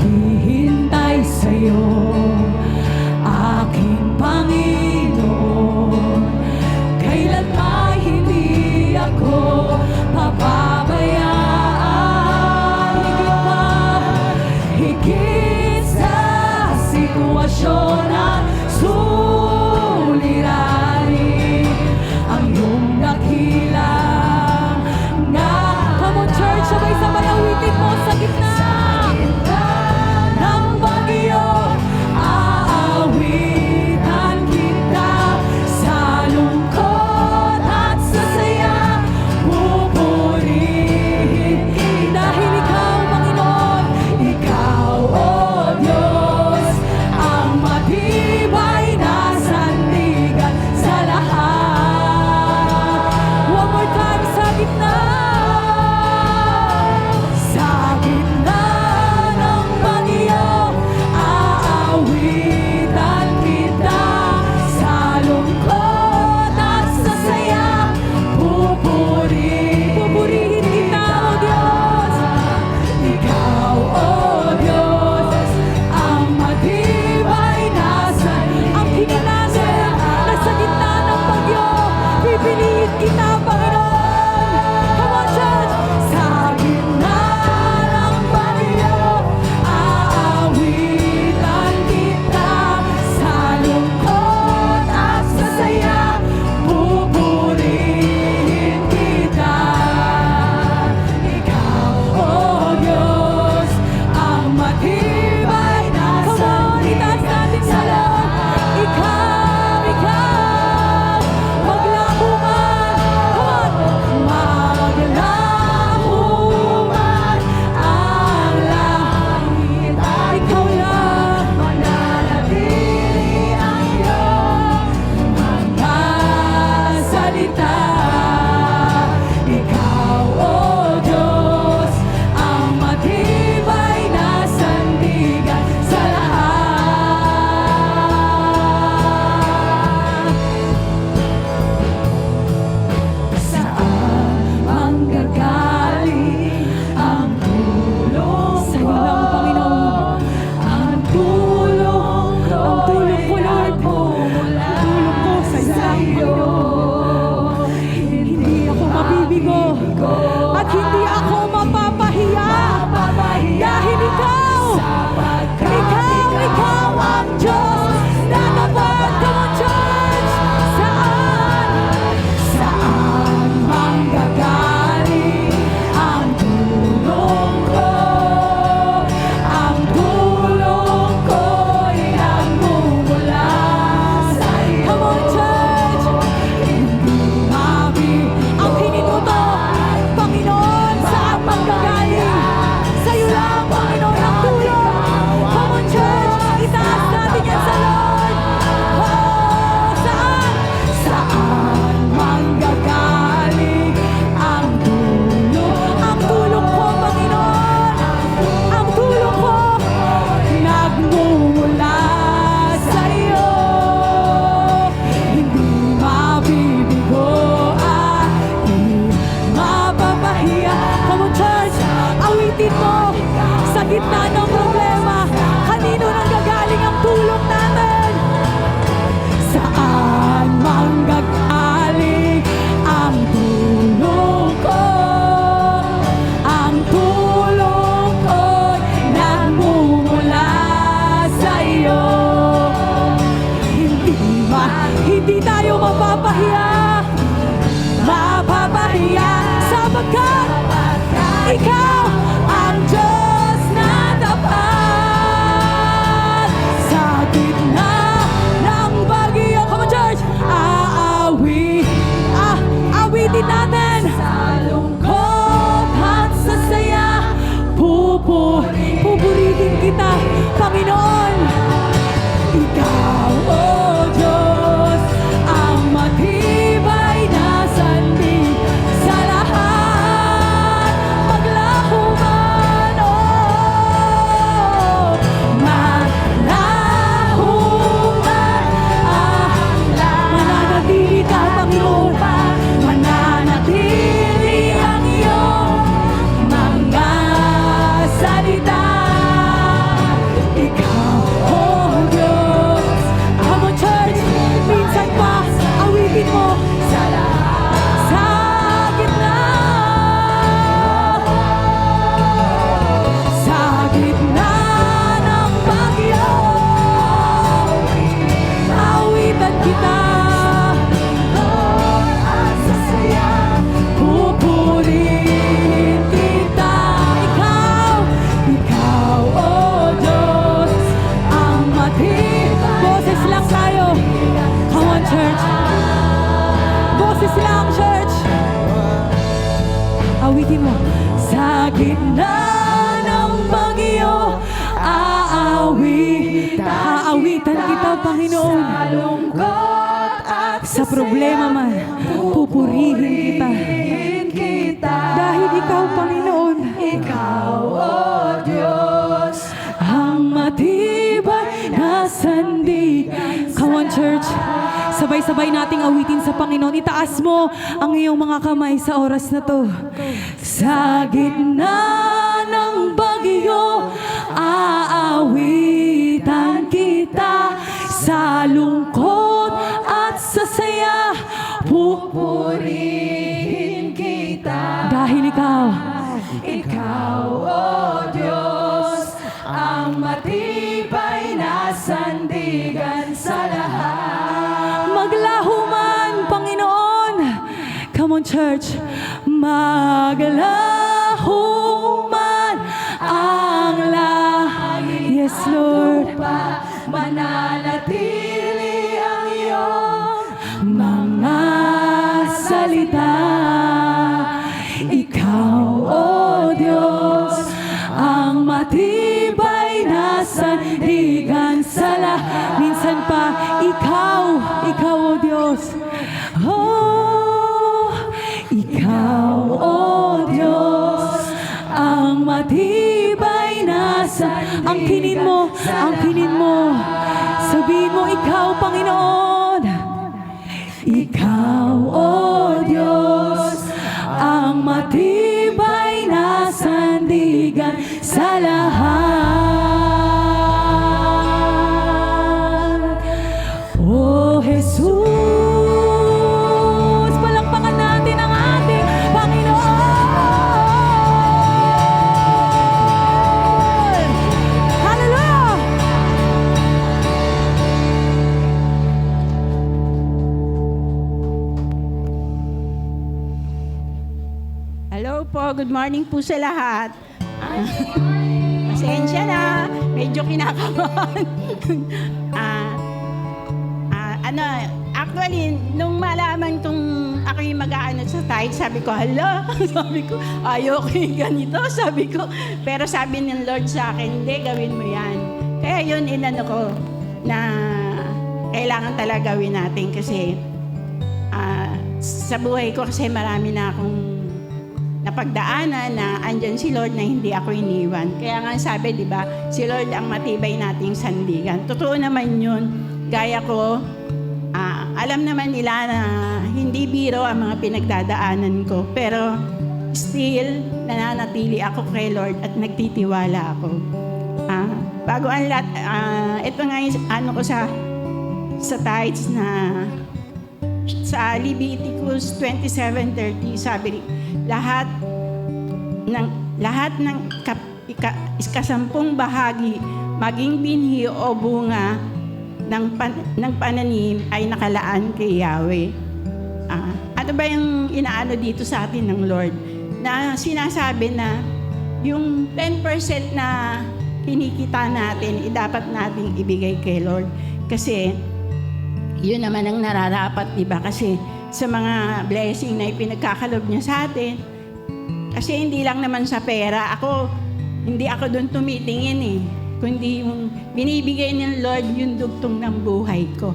naghihintay sa'yo, aking Panginoon. Kailan man hindi ako papabayaan. Higit sa sitwasyon at suliranin, ang iyong dakilang nga. Come on church, sabay-sabay awitin mo sa gitna ng bagyo. Aawitan kita sa lungkot at sa saya. Pupurihin dahil ikaw, Panginoon, ikaw, O Diyos, ang matibay na gitna ng bagyo, aawitan kita, Panginoon. Sa lungkot at Sa problema man, pupurihin kita. Dahil ikaw, Panginoon, Ikaw, O Diyos, ang matibay na sandigan. Come on, church. Sabay-sabay nating awitin sa Panginoon. Itaas mo ang iyong mga kamay sa oras na to. Sa gitna ng bagyo, aawitan kita. Sa lungkot at sa saya, pupurihin kita. dahil ikaw, Ikaw, O Diyos, ang matibay na sandigan sa lahat. maglaho man, Panginoon. Come on, church. Maglaho man ang langit. Yes, Lord. Pa, mananatili ang iyong Mga salita, ikaw, O Diyos, ang matibay na sandigan sa lahat. Minsan pa, ikaw, O Diyos. Oh, ikaw, O Diyos, ang matibay na ang kinin mo, sabihin mo, ikaw, Panginoon. Ikaw, O Diyos, ang matibay na sandigan sa lahat. O Jesus, palakpakan natin ang ating Panginoon. Hallelujah! Hello po, good morning po sa lahat. Pasensya na, medyo kinakabahan. Actually, nung malaman kong ako yung mag-aano sa tithe, sabi ko, hala, sabi ko, ayoko yung ganito, sabi ko. Pero sabi ng Lord sa akin, hindi, gawin mo yan. Kaya yun, inano ko, na kailangan talaga gawin natin kasi sa buhay ko kasi marami na akong napagdaanan na andyan si Lord na hindi ako iniwan. Kaya nga sabi, di ba, si Lord ang matibay nating sandigan. Totoo naman yun. Gaya ko, alam naman nila na hindi biro ang mga pinagdadaanan ko. Pero still, nananatili ako kay Lord at nagtitiwala ako. Bago ang lahat, ito nga yung ano ko sa tithes na sa Leviticus 27:30, sabi lahat ng ikasampung bahagi, maging binhi o bunga ng pananim ay nakalaan kay Yahweh. Ano ba yung inaano dito sa atin ng Lord? Na sinasabi na yung 10% na kinikita natin, dapat nating ibigay kay Lord. Kasi yun naman ang nararapat, di ba? Kasi sa mga blessing na ipinagkakalob niya sa atin, kasi hindi lang naman sa pera, hindi ako doon tumitingin eh. Kundi yung binibigay ng Lord yung dugtong ng buhay ko.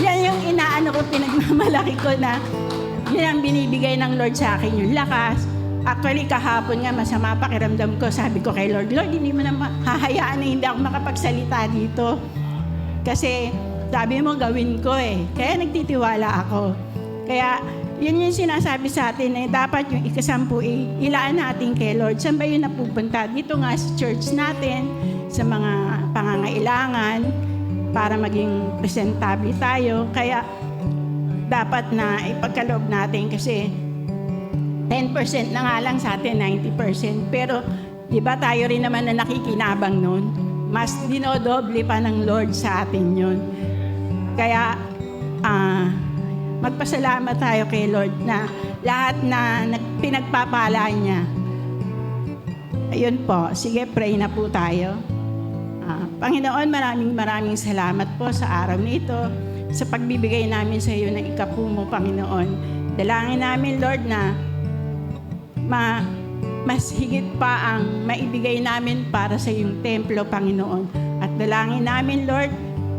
Yan yung inaano ko, pinagmamalaki ko na yun ang binibigay ng Lord sa akin, yung lakas. Actually, kahapon nga, masama pakiramdam ko. Sabi ko kay Lord, hindi mo na hahayaan na hindi ako makapagsalita dito. Kasi sabi mo, gawin ko eh. Kaya nagtitiwala ako. Kaya yun yung sinasabi sa atin na dapat yung ikasampu ilaan natin kay Lord. Saan ba yun napupunta? Dito nga sa church natin, sa mga pangangailangan, para maging presentable tayo. Kaya dapat na ipagkaloob natin kasi 10% na nga lang sa atin, 90%. Pero di ba tayo rin naman na nakikinabang nun? Mas dinodoble pa ng Lord sa atin yun. Kaya magpasalamat tayo kay Lord na lahat na pinagpapala niya. Ayun po, sige, pray na po tayo. Panginoon, maraming salamat po sa araw na ito, sa pagbibigay namin sa iyo ng ikapu mo, Panginoon. Dalangin namin, Lord, na mas higit pa ang maibigay namin para sa iyong templo, Panginoon. At dalangin namin, Lord,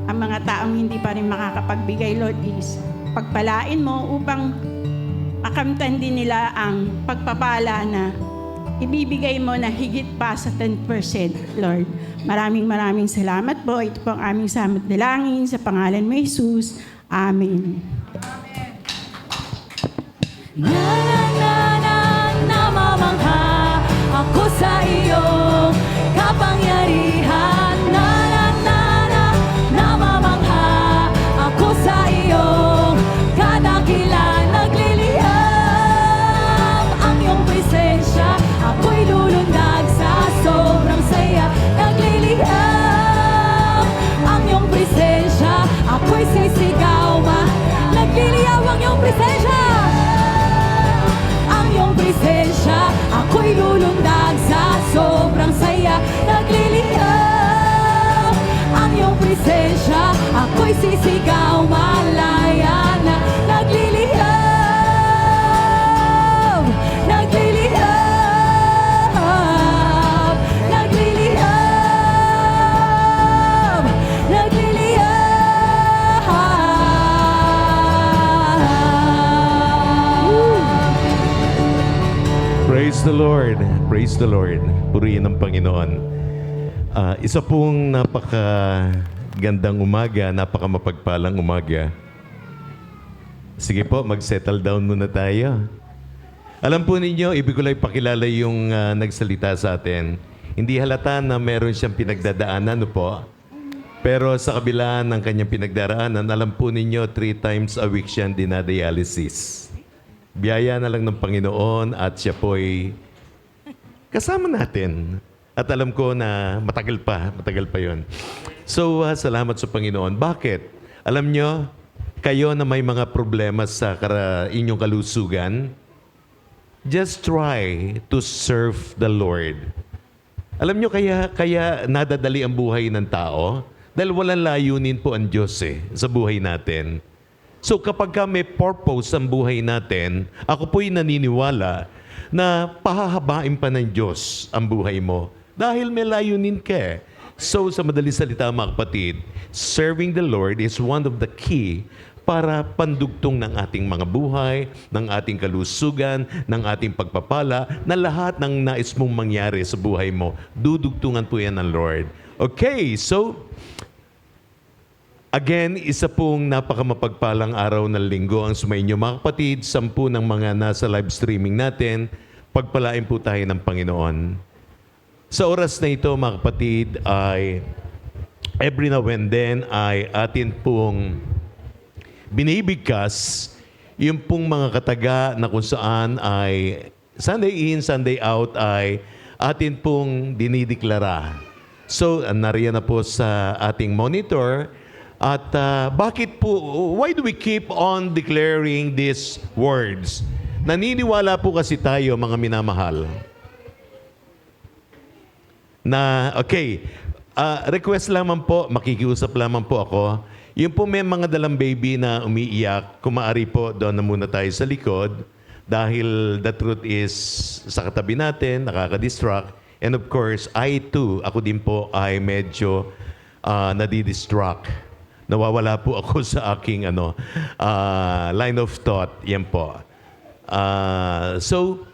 ang mga taong hindi pa rin makakapagbigay, Lord, is pagpalain mo upang makamtan din nila ang pagpapala na ibibigay mo na higit pa sa 10%, Lord. Maraming salamat po. Ito po ang aming samot dalangin sa pangalan mo, Jesus. Amen. Namamangha ako sa iyong kapangyarihan. Namamangha ako sa iyong kadakilan. Nagliliyab ang iyong presensya. Ako'y lulundag sa sobrang saya. Nagliliyab ang iyong presensya. Ako'y sisigaw nagliliyab ang iyong presensya. Presensya, ako'y lulundag sa sobrang saya. Nagliliyab ang iyong presensya, ako'y sisigaw malaya na. Nagliliyab, nagliliyab, nagliliyab, nagliliyab. Praise the Lord. Praise the Lord. Purihin ang Panginoon. Isa pong napakagandang umaga, napakamapagpalang umaga. Sige po, mag-settle down muna tayo. Alam po ninyo, ibig ko lang ipakilala yung nagsalita sa atin. Hindi halata na meron siyang pinagdadaanan, no po? Pero sa kabila ng kanyang pinagdaraanan, alam po ninyo, 3 times a week siyang dinadialysis. Biyaya na lang ng Panginoon at siya po'y kasama natin. At alam ko na matagal pa yon. So, salamat sa Panginoon. Bakit? Alam nyo, kayo na may mga problema sa inyong kalusugan, just try to serve the Lord. Alam nyo, kaya nadadali ang buhay ng tao dahil walang layunin po ang Diyos sa buhay natin. So kapag may purpose ang buhay natin, ako po'y naniniwala na pahahabain pa ng Diyos ang buhay mo dahil may layunin ka. So sa madaling salita mga kapatid, serving the Lord is one of the key para pandugtong ng ating mga buhay, ng ating kalusugan, ng ating pagpapala, na lahat ng nais mong mangyari sa buhay mo, dudugtungan po yan ng Lord. Okay, so again, isa pong napakamapagpalang araw ng linggo ang sumainyo mga kapatid. 10 ng mga nasa live streaming natin, pagpalain po tayo ng Panginoon. Sa oras na ito mga kapatid ay every now and then ay atin pong binibigkas yung pong mga kataga na kung saan ay Sunday in, Sunday out ay atin pong dinideklara. So, nariyan na po sa ating monitor. At bakit po, why do we keep on declaring these words? Naniniwala po kasi tayo, mga minamahal, na, okay, request lamang po, makikiusap lamang po ako, yung po may mga dalang baby na umiiyak, kung maaari po, doon na muna tayo sa likod, dahil the truth is, sa katabi natin, nakaka-distract, and of course, I too, ako din po ay medyo nadidistract. Nawawala po ako sa aking line of thought. Yan po. So,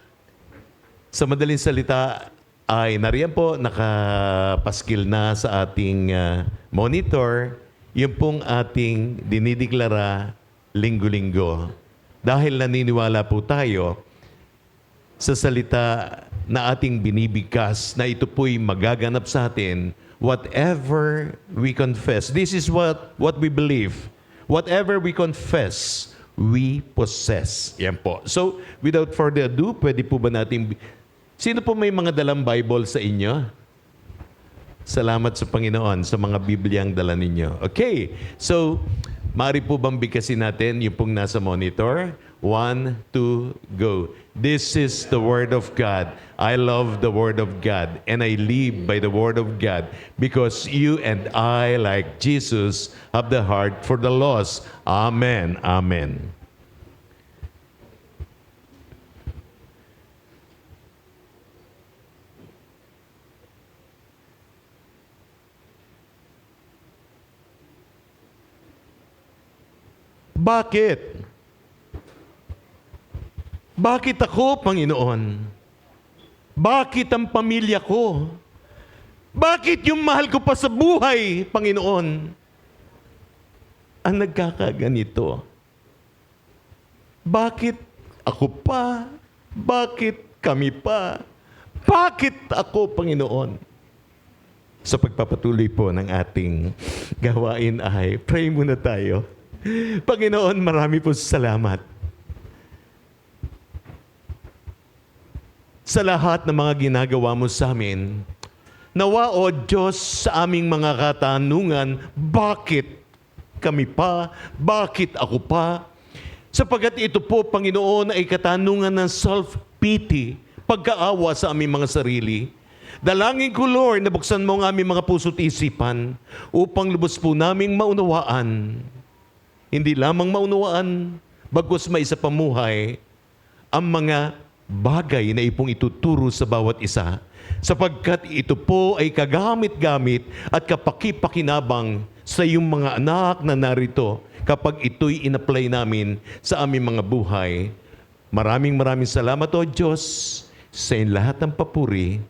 sa madaling salita, ay nariyan po, nakapaskil na sa ating monitor, yung pong ating dinideklara linggo-linggo. Dahil naniniwala po tayo sa salita na ating binibigkas na ito po'y magaganap sa atin. Whatever we confess, this is what we believe. Whatever we confess, we possess. Yan po. So, without further ado, pwede po ba natin... Sino po may mga dalang Bible sa inyo? Salamat sa Panginoon sa mga Bibliang dala ninyo. Okay. So, maaari po bang bigkasin natin yung pong nasa monitor? 1, 2, go. This is the Word of God. I love the Word of God, and I live by the Word of God, because you and I, like Jesus, have the heart for the lost. Amen. Amen. Bakit? Bakit ako, Panginoon? Bakit ang pamilya ko? Bakit yung mahal ko pa sa buhay, Panginoon, ang nagkakaganito? Bakit ako pa? Bakit kami pa? Bakit ako, Panginoon? Sa pagpapatuloy po ng ating gawain ay pray muna tayo. Panginoon, marami po salamat sa lahat ng mga ginagawa mo sa amin. Nawa, O Diyos, sa aming mga katanungan, bakit kami pa? Bakit ako pa? Sapagkat ito po, Panginoon, ay katanungan ng self-pity, pagkaawa sa aming mga sarili. Dalangin ko, Lord, na buksan mo ang aming mga puso't isipan upang lubos po naming maunawaan. Hindi lamang maunawaan, bagkus may isa pamuhay, ang mga bagay na ipong ituturo sa bawat isa, sapagkat ito po ay kagamit-gamit at kapaki-pakinabang sa iyong mga anak na narito kapag ito'y in-apply namin sa aming mga buhay. Maraming salamat, O Diyos, sa iyong lahat ng papuri,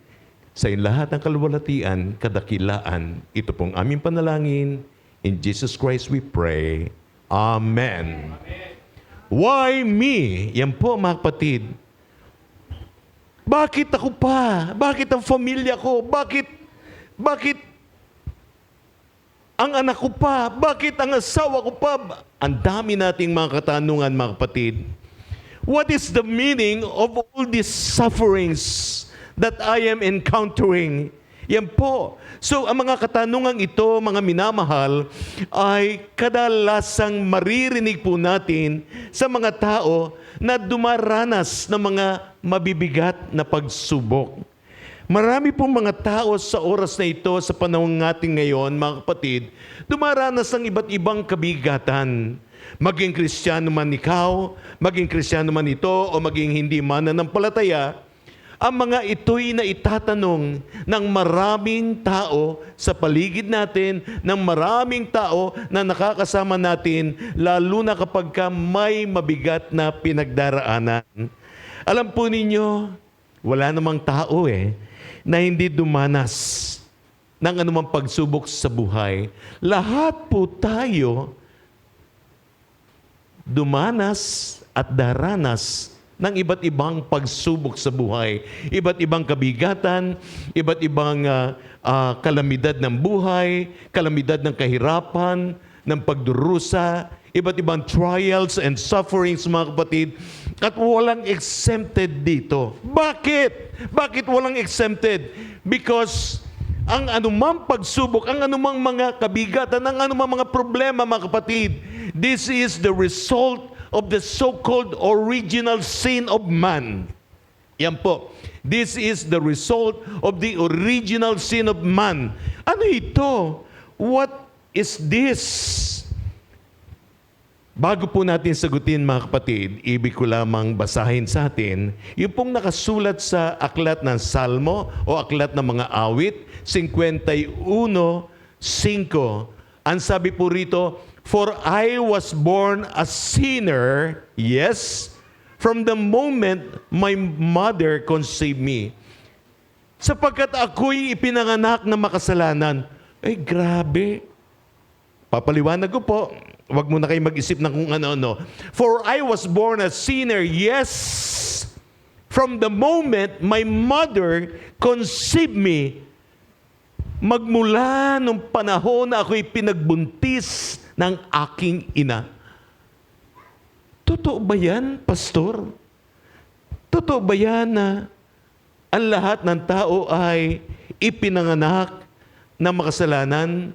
sa iyong lahat ng kaluwalhatian, kadakilaan. Ito pong aming panalangin. In Jesus Christ we pray. Amen. Why me? Yan po, mga kapatid. Bakit ako pa? Bakit ang pamilya ko? Bakit ang anak ko pa? Bakit ang asawa ko pa? Ang dami nating mga katanungan, mga kapatid. What is the meaning of all these sufferings that I am encountering? Yan po. So, ang mga katanungang ito, mga minamahal, ay kadalasang maririnig po natin sa mga tao na dumaranas ng mga mabibigat na pagsubok. Marami pong mga tao sa oras na ito, sa panahon natin ngayon, mga kapatid, dumaranas ng iba't ibang kabigatan. Maging Kristiyano man ikaw, maging Kristiyano man ito, o maging hindi mananampalataya, ang mga ito'y na itatanong ng maraming tao sa paligid natin, ng maraming tao na nakakasama natin, lalo na kapag may mabigat na pinagdaraanan. Alam po ninyo, wala namang tao na hindi dumanas ng anumang pagsubok sa buhay. Lahat po tayo dumanas at daranas ng iba't ibang pagsubok sa buhay. Iba't ibang kabigatan, iba't ibang kalamidad ng buhay, kalamidad ng kahirapan, ng pagdurusa, iba't ibang trials and sufferings, mga kapatid. At walang exempted dito. Bakit? Bakit walang exempted? Because ang anumang pagsubok, ang anumang mga kabigatan, ang anumang mga problema, mga kapatid, this is the result of the so-called original sin of man. Yan po. This is the result of the original sin of man. Ano ito? What is this? Bago po natin sagutin, mga kapatid, ibig ko lamang basahin sa atin yung pong nakasulat sa aklat ng Salmo o aklat ng mga awit, 51:5. Ang sabi po rito, "For I was born a sinner, yes, from the moment my mother conceived me." Sapagkat ako'y ipinanganak na makasalanan. Ay, grabe. Papaliwanag ko po. Huwag mo na kayo mag-isip ng kung ano-ano. For I was born a sinner, yes, from the moment my mother conceived me. Magmula nung panahon na ako'y pinagbuntis ng aking ina. Totoo ba yan, pastor? Totoo ba yan na ang lahat ng tao ay ipinanganak na makasalanan?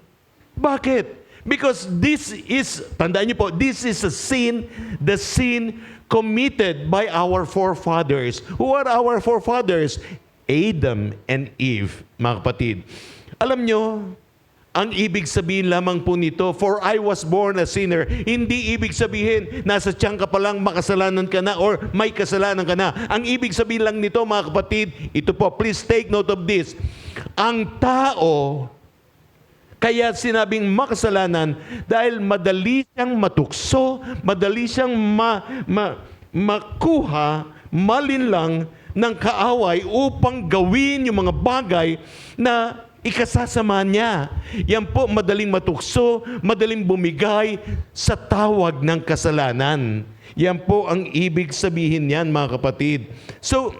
Bakit? Because this is, tandaan niyo po, this is a sin, the sin committed by our forefathers. Who are our forefathers? Adam and Eve, mga kapatid. Alam niyo, ang ibig sabihin lamang po nito, for I was born a sinner, hindi ibig sabihin, nasa tiyan ka pa lang, makasalanan ka na, or may kasalanan ka na. Ang ibig sabihin lang nito, mga kapatid, ito po, please take note of this. Ang tao, Kaya sinabing makasalanan dahil madali siyang matukso, madali siyang makuha, malinlang ng kaaway upang gawin yung mga bagay na ikasasama niya. Yan po madaling matukso, madaling bumigay sa tawag ng kasalanan. Yan po ang ibig sabihin niyan, mga kapatid. So,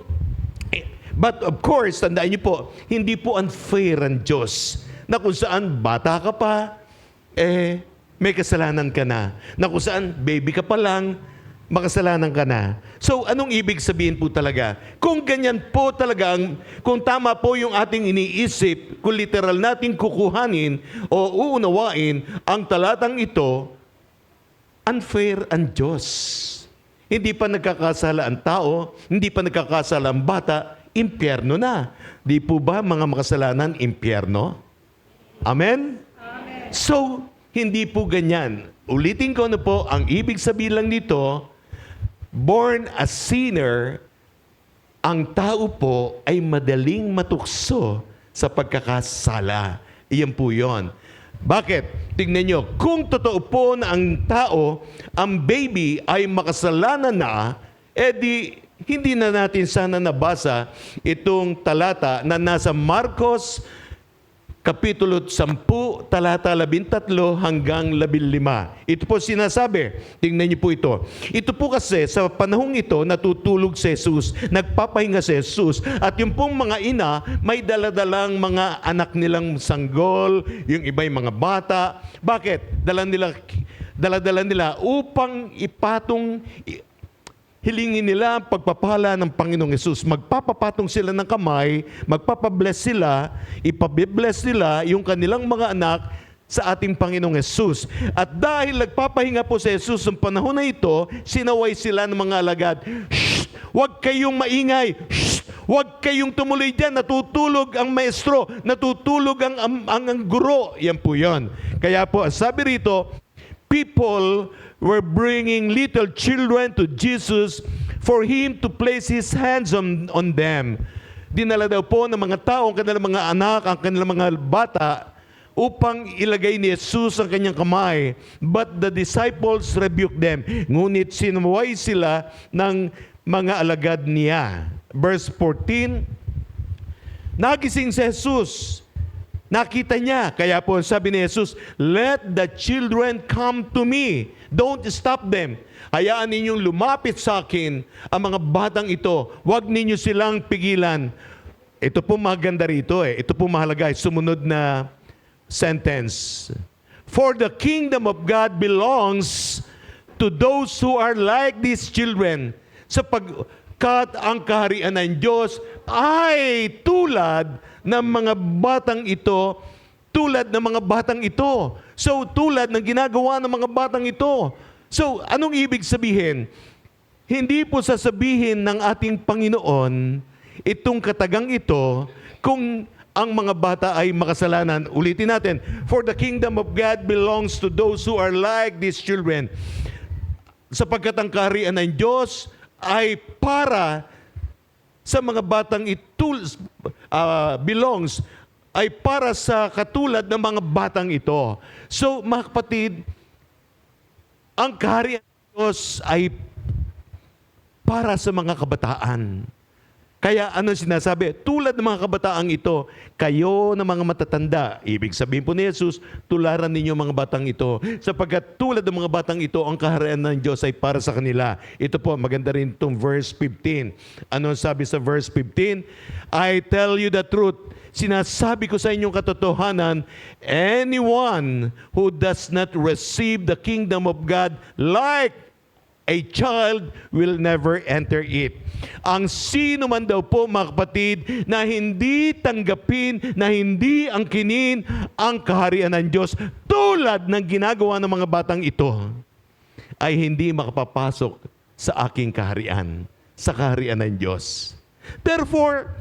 but of course, tandaan niyo po, hindi po unfair ang Diyos na kung saan bata ka pa, may kasalanan ka na. Na kung saan baby ka pa lang, makasalanan ka na. So, anong ibig sabihin po talaga? Kung ganyan po talaga, kung tama po yung ating iniisip, kung literal natin kukuhanin o uunawain ang talatang ito, unfair ang Diyos. Hindi pa nagkakasala ang tao, hindi pa nagkakasala ang bata, impyerno na. Di po ba mga makasalanan, impyerno? Amen? Amen. So, hindi po ganyan. Ulitin ko na po, ang ibig sabihin lang nito, born a sinner, ang tao po ay madaling matukso sa pagkakasala. Iyan po yun. Bakit? Tingnan nyo, kung totoo po na ang tao, ang baby ay makasalanan na, edi hindi na natin sana nabasa itong talata na nasa Marcos Kapitulo 10, talata 13 hanggang 15. Ito po sinasabi. Tingnan niyo po ito. Ito po kasi sa panahong ito natutulog si Jesus, nagpapahinga si Jesus, at yung pong mga ina may daladalang mga anak nilang sanggol, yung iba yung mga bata. Bakit? Daladala nila upang hilingin nila ang pagpapala ng Panginoong Yesus. Magpapapatong sila ng kamay, magpapabless sila, ipabibless nila yung kanilang mga anak sa ating Panginoong Yesus. At dahil nagpapahinga po si Jesus ng panahon na ito, sinaway sila ng mga alagad, "Shh! Huwag kayong maingay! Shh! Huwag kayong tumuloy dyan! Natutulog ang maestro! Natutulog ang guro!" Yan po yan. Kaya po, sabi rito, people were bringing little children to Jesus for Him to place His hands on them. Dinala daw po ng mga tao ang kanilang mga anak, ang kanilang mga bata, upang ilagay ni Jesus ang kanyang kamay. But the disciples rebuked them. Ngunit sinuway sila ng mga alagad niya. Verse 14, nagising si Jesus. Nakita niya. Kaya po sabi ni Jesus, "Let the children come to me. Don't stop them. Hayaan ninyong lumapit sa akin ang mga batang ito. Huwag ninyo silang pigilan." Ito po maganda rito eh. Ito po mahalaga. Sumunod na sentence. "For the kingdom of God belongs to those who are like these children." Sapagkat ang kaharian ng Diyos ay tulad ng mga batang ito, tulad ng mga batang ito. So, tulad ng ginagawa ng mga batang ito. So, anong ibig sabihin? Hindi po sasabihin ng ating Panginoon itong katagang ito kung ang mga bata ay makasalanan. Ulitin natin, "For the kingdom of God belongs to those who are like these children." Sapagkat ang kaharian ng Diyos ay para sa mga batang belongs, ay para sa katulad ng mga batang ito. So, mga kapatid, ang kaharian ng Diyos ay para sa mga kabataan. Kaya ano sinasabi? Tulad ng mga kabataang ito, kayo na mga matatanda. Ibig sabihin po ni Jesus, tularan ninyo mga batang ito. Sapagkat tulad ng mga batang ito, ang kaharian ng Diyos ay para sa kanila. Ito po, maganda rin itong verse 15. Ano sabi sa verse 15? "I tell you the truth. Sinasabi ko sa inyong katotohanan, anyone who does not receive the kingdom of God like a child will never enter it." Ang sino man daw po, mga kapatid, na hindi tanggapin, na hindi angkinin ang kaharian ng Diyos tulad ng ginagawa ng mga batang ito, ay hindi makapapasok sa aking kaharian, sa kaharian ng Diyos. Therefore,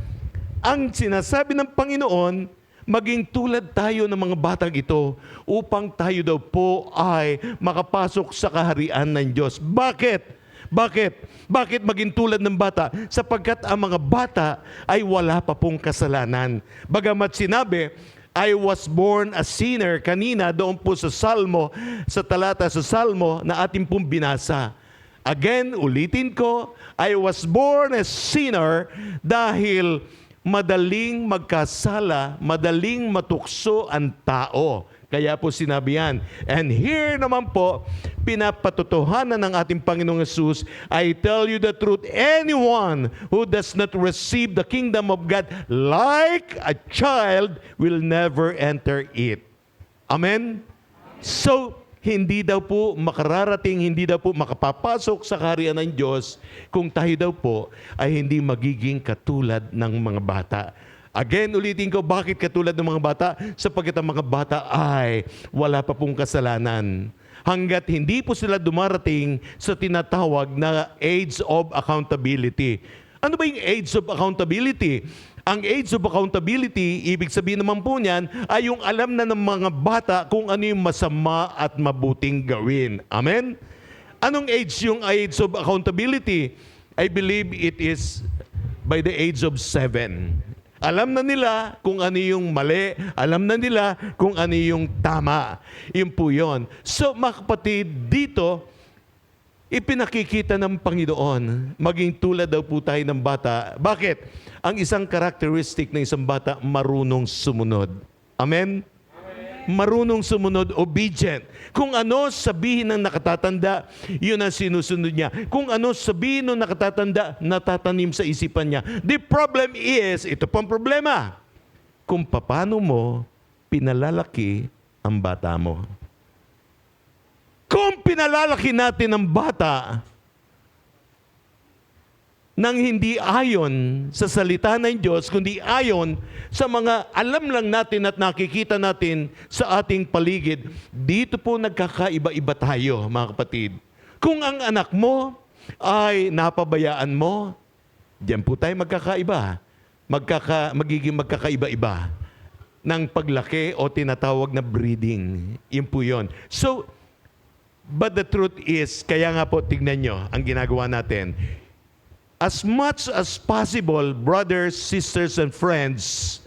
ang sinasabi ng Panginoon, maging tulad tayo ng mga batang ito upang tayo daw po ay makapasok sa kaharian ng Diyos. Bakit? Bakit maging tulad ng bata? Sapagkat ang mga bata ay wala pa pong kasalanan. Bagamat sinabi, I was born a sinner. Kanina doon po sa Salmo, sa talata sa Salmo na ating pong binasa. Again, ulitin ko, I was born a sinner dahil madaling magkasala, madaling matukso ang tao. Kaya po sinabi yan. And here naman po, pinapatotohanan ng ating Panginoong Yesus, I tell you the truth, anyone who does not receive the kingdom of God like a child will never enter it. Amen? So, hindi daw po makararating, hindi daw po makapapasok sa kaharian ng Diyos kung tayo daw po ay hindi magiging katulad ng mga bata. Again, ulitin ko, bakit katulad ng mga bata? Sapagkat ang mga bata ay wala pa pong kasalanan. Hanggat hindi po sila dumarating sa tinatawag na age of accountability. Ano ba yung age of accountability? Ang age of accountability, ibig sabihin naman po niyan, ay yung alam na ng mga bata kung ano yung masama at mabuting gawin. Amen? Anong age yung age of accountability? I believe it is by the age of 7. Alam na nila kung ano yung mali. Alam na nila kung ano yung tama. Yun po yun. So, mga kapatid, dito, ipinakikita ng Panginoon, maging tulad daw po tayo ng bata. Bakit? Ang isang characteristic ng isang bata, marunong sumunod. Amen? Marunong sumunod, obedient. Kung ano sabihin ng nakatatanda, yun ang sinusunod niya. Kung ano sabihin ng nakatatanda, natatanim sa isipan niya. The problem is, ito pang problema, kung paano mo pinalalaki ang bata mo. Kung pinalalaki natin ang bata nang hindi ayon sa salita ng Diyos, kundi ayon sa mga alam lang natin at nakikita natin sa ating paligid, dito po nagkakaiba-iba tayo, mga kapatid. Kung ang anak mo ay napabayaan mo, diyan po tayo magkakaiba. Magiging magkakaiba-iba ng paglaki o tinatawag na breeding. Yun po yun. So, but the truth is, kaya nga po, tignan nyo ang ginagawa natin. As much as possible, brothers, sisters, and friends,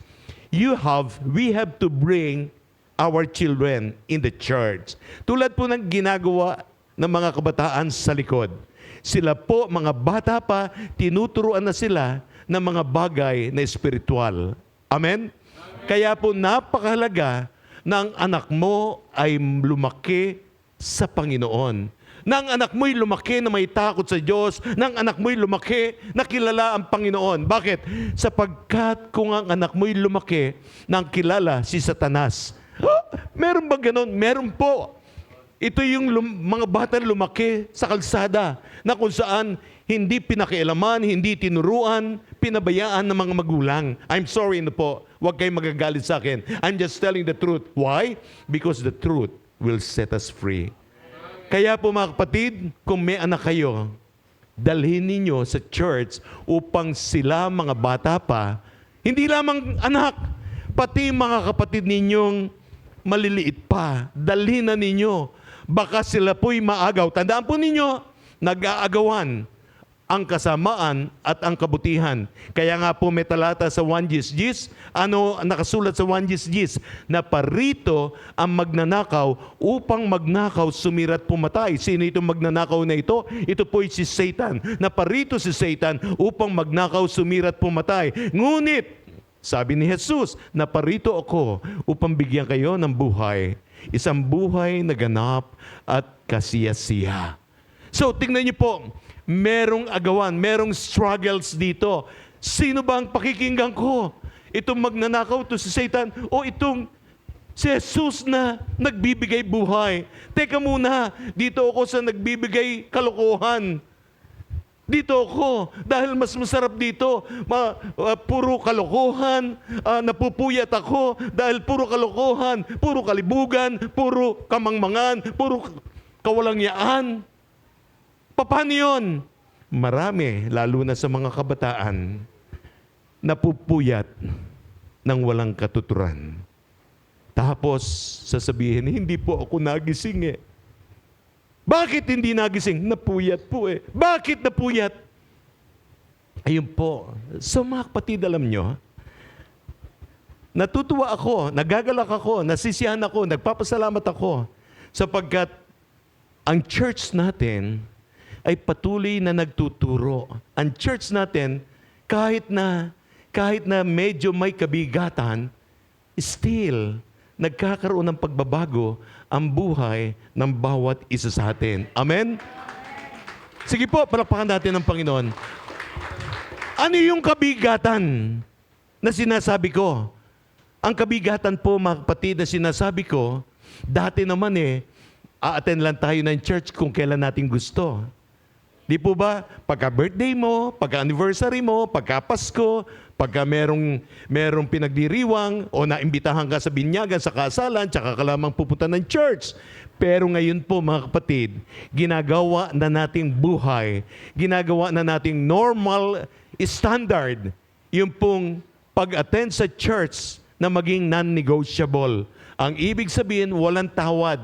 we have to bring our children in the church. Tulad po ng ginagawa ng mga kabataan sa likod. Sila po, mga bata pa, tinuturuan na sila ng mga bagay na espiritual. Amen? Kaya po napakahalaga na ang anak mo ay lumaki sa Panginoon. Nang anak mo'y lumaki na may takot sa Diyos, nang anak mo'y lumaki na kilala ang Panginoon. Bakit? Sapagkat kung ang anak mo'y lumaki nang kilala si Satanas. Meron ba ganon? Meron po. Ito yung mga bata lumaki sa kalsada na kung saan hindi pinakialaman, hindi tinuruan, pinabayaan ng mga magulang. I'm sorry na po. Huwag kayong magagalit sa akin. I'm just telling the truth. Why? Because the truth will set us free. Kaya po mga kapatid, kung may anak kayo, dalhin ninyo sa church upang sila mga bata pa, hindi lamang anak, pati mga kapatid ninyong maliliit pa, dalhin na ninyo. Baka sila po'y maagaw. Tandaan po ninyo, nag-aagawan ang kasamaan at ang kabutihan. Kaya nga po may talata sa 1 Gis, ano nakasulat sa 1 Gis, na parito ang magnanakaw upang magnakaw, sumirat, pumatay. Sino itong magnanakaw na ito? Ito po'y si Satan. Na parito si Satan upang magnakaw, sumirat, pumatay. Ngunit, sabi ni Jesus, na parito ako upang bigyan kayo ng buhay. Isang buhay na ganap at kasiyasiya. So, tingnan niyo po, merong agawan, merong struggles dito. Sino ba ang pakikinggan ko? Itong magnanakaw, to si Satan, o itong si Jesus na nagbibigay buhay? Teka muna, dito ako sa nagbibigay kalokohan. Dito ako, dahil mas masarap dito. Puro kalokohan, napupuyat ako dahil puro kalokohan, puro kalibugan, puro kamangmangan, puro kawalangyaan. Paano yun? Marami, lalo na sa mga kabataan, napupuyat ng walang katuturan. Tapos, sasabihin, hindi po ako nagising eh. Bakit hindi nagising? Napuyat po eh. Bakit napuyat? Ayun po. So mga kapatid, alam nyo, Natutuwa ako, nagagalak ako, nasisiyahan ako, nagpapasalamat ako sapagkat ang church natin ay patuloy na nagtuturo. Ang church natin, kahit na medyo may kabigatan, still, nagkakaroon ng pagbabago ang buhay ng bawat isa sa atin. Amen? Sige po, palakpakan natin ng Panginoon. Ano yung kabigatan na sinasabi ko? Ang kabigatan po, mga kapatid, na sinasabi ko, dati naman a-attend lang tayo ng church kung kailan natin gusto. Di po ba? Pagka birthday mo, pagka anniversary mo, pagka Pasko, pagka merong pinagdiriwang o naimbitahan ka sa binyagan, sa kasalan, tsaka ka lamang pupunta ng church. Pero ngayon po, mga kapatid, ginagawa na nating buhay, ginagawa na nating normal standard, yung pong pag-attend sa church na maging non-negotiable. Ang ibig sabihin, walang tawad.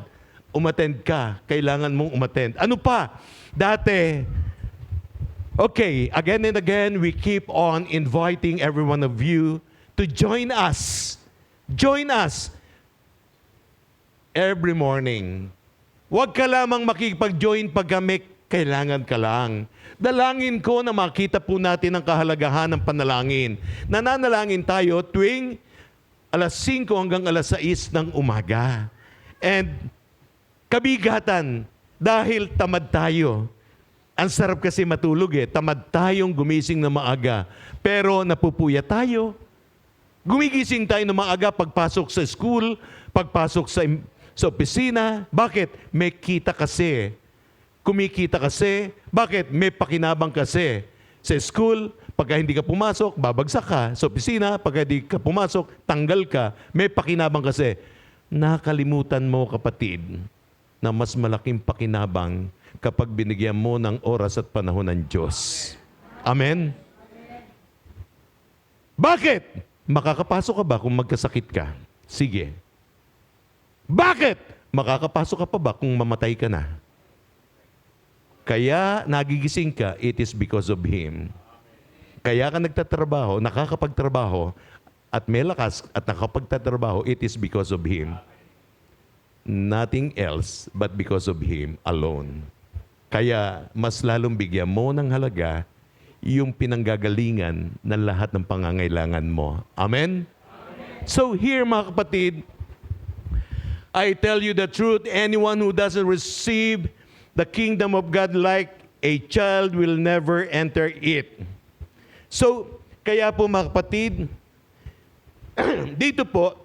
Umattend ka, kailangan mong umattend. Ano pa? Dati, okay, again and again, we keep on inviting every one of you to join us. Join us every morning. Huwag ka lamang makikipag-join pag kailangan ka lang. Dalangin ko na makita po natin ang kahalagahan ng panalangin. Nananalangin tayo tuwing alas 5 hanggang alas 6 ng umaga. And kabigatan, dahil tamad tayo. Ang sarap kasi matulog Tamad tayong gumising na maaga. Pero napupuya tayo. Gumigising tayo na maaga pagpasok sa school, pagpasok sa opisina. Bakit? May kita kasi. Kumikita kasi. Bakit? May pakinabang kasi. Sa school, pagka hindi ka pumasok, babagsak ka. Sa opisina, pagka hindi ka pumasok, tanggal ka. May pakinabang kasi. Nakalimutan mo, kapatid, na mas malaking pakinabang kapag binigyan mo ng oras at panahon ng Diyos. Amen? Bakit? Makakapasok ka ba kung magkasakit ka? Sige. Bakit? Makakapasok ka pa ba kung mamatay ka na? Kaya nagigising ka, it is because of Him. Kaya ka nagtatrabaho, nakakapagtrabaho, at may lakas at nakapagtatrabaho, it is because of Him. Nothing else but because of Him alone. Kaya mas lalong bigyan mo ng halaga yung pinanggagalingan ng lahat ng pangangailangan mo. Amen? So here, mga kapatid, I tell you the truth, anyone who doesn't receive the kingdom of God like a child will never enter it. So, kaya po mga kapatid, dito po,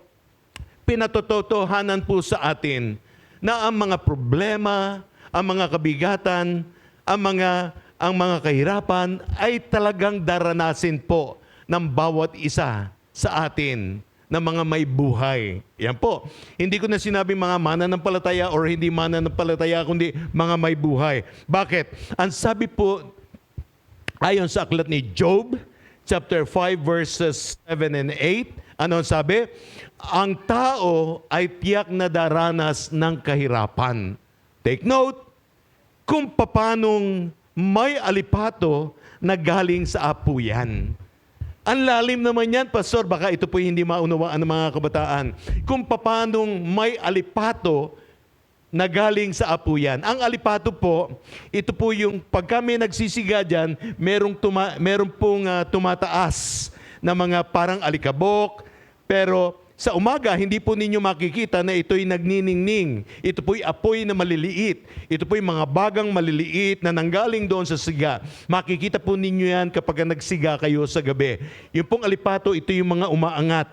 pinatotohanan po sa atin na ang mga problema, ang mga kabigatan, ang mga kahirapan ay talagang daranasin po ng bawat isa sa atin na mga may buhay. Yan po. Hindi ko na sinabi mga mananampalataya or hindi mananampalataya, kundi mga may buhay. Bakit? Ang sabi po, ayon sa aklat ni Job, chapter 5, verses 7 and 8, ano ang sabi? Ang tao ay tiyak na daranas ng kahirapan. Take note, kung papanong may alipato na galing sa apo yan. Ang lalim naman yan, Pastor, baka ito po hindi maunawaan ng mga kabataan. Kung papanong may alipato na galing sa apo yan. Ang alipato po, ito po yung pag kami nagsisiga dyan, merong pong tumataas na mga parang alikabok, pero sa umaga, hindi po ninyo makikita na ito'y nagniningning. Ito po'y apoy na maliliit. Ito po'y mga bagang maliliit na nanggaling doon sa siga. Makikita po ninyo yan kapag nagsiga kayo sa gabi. Yung pong alipato, ito yung mga umaangat.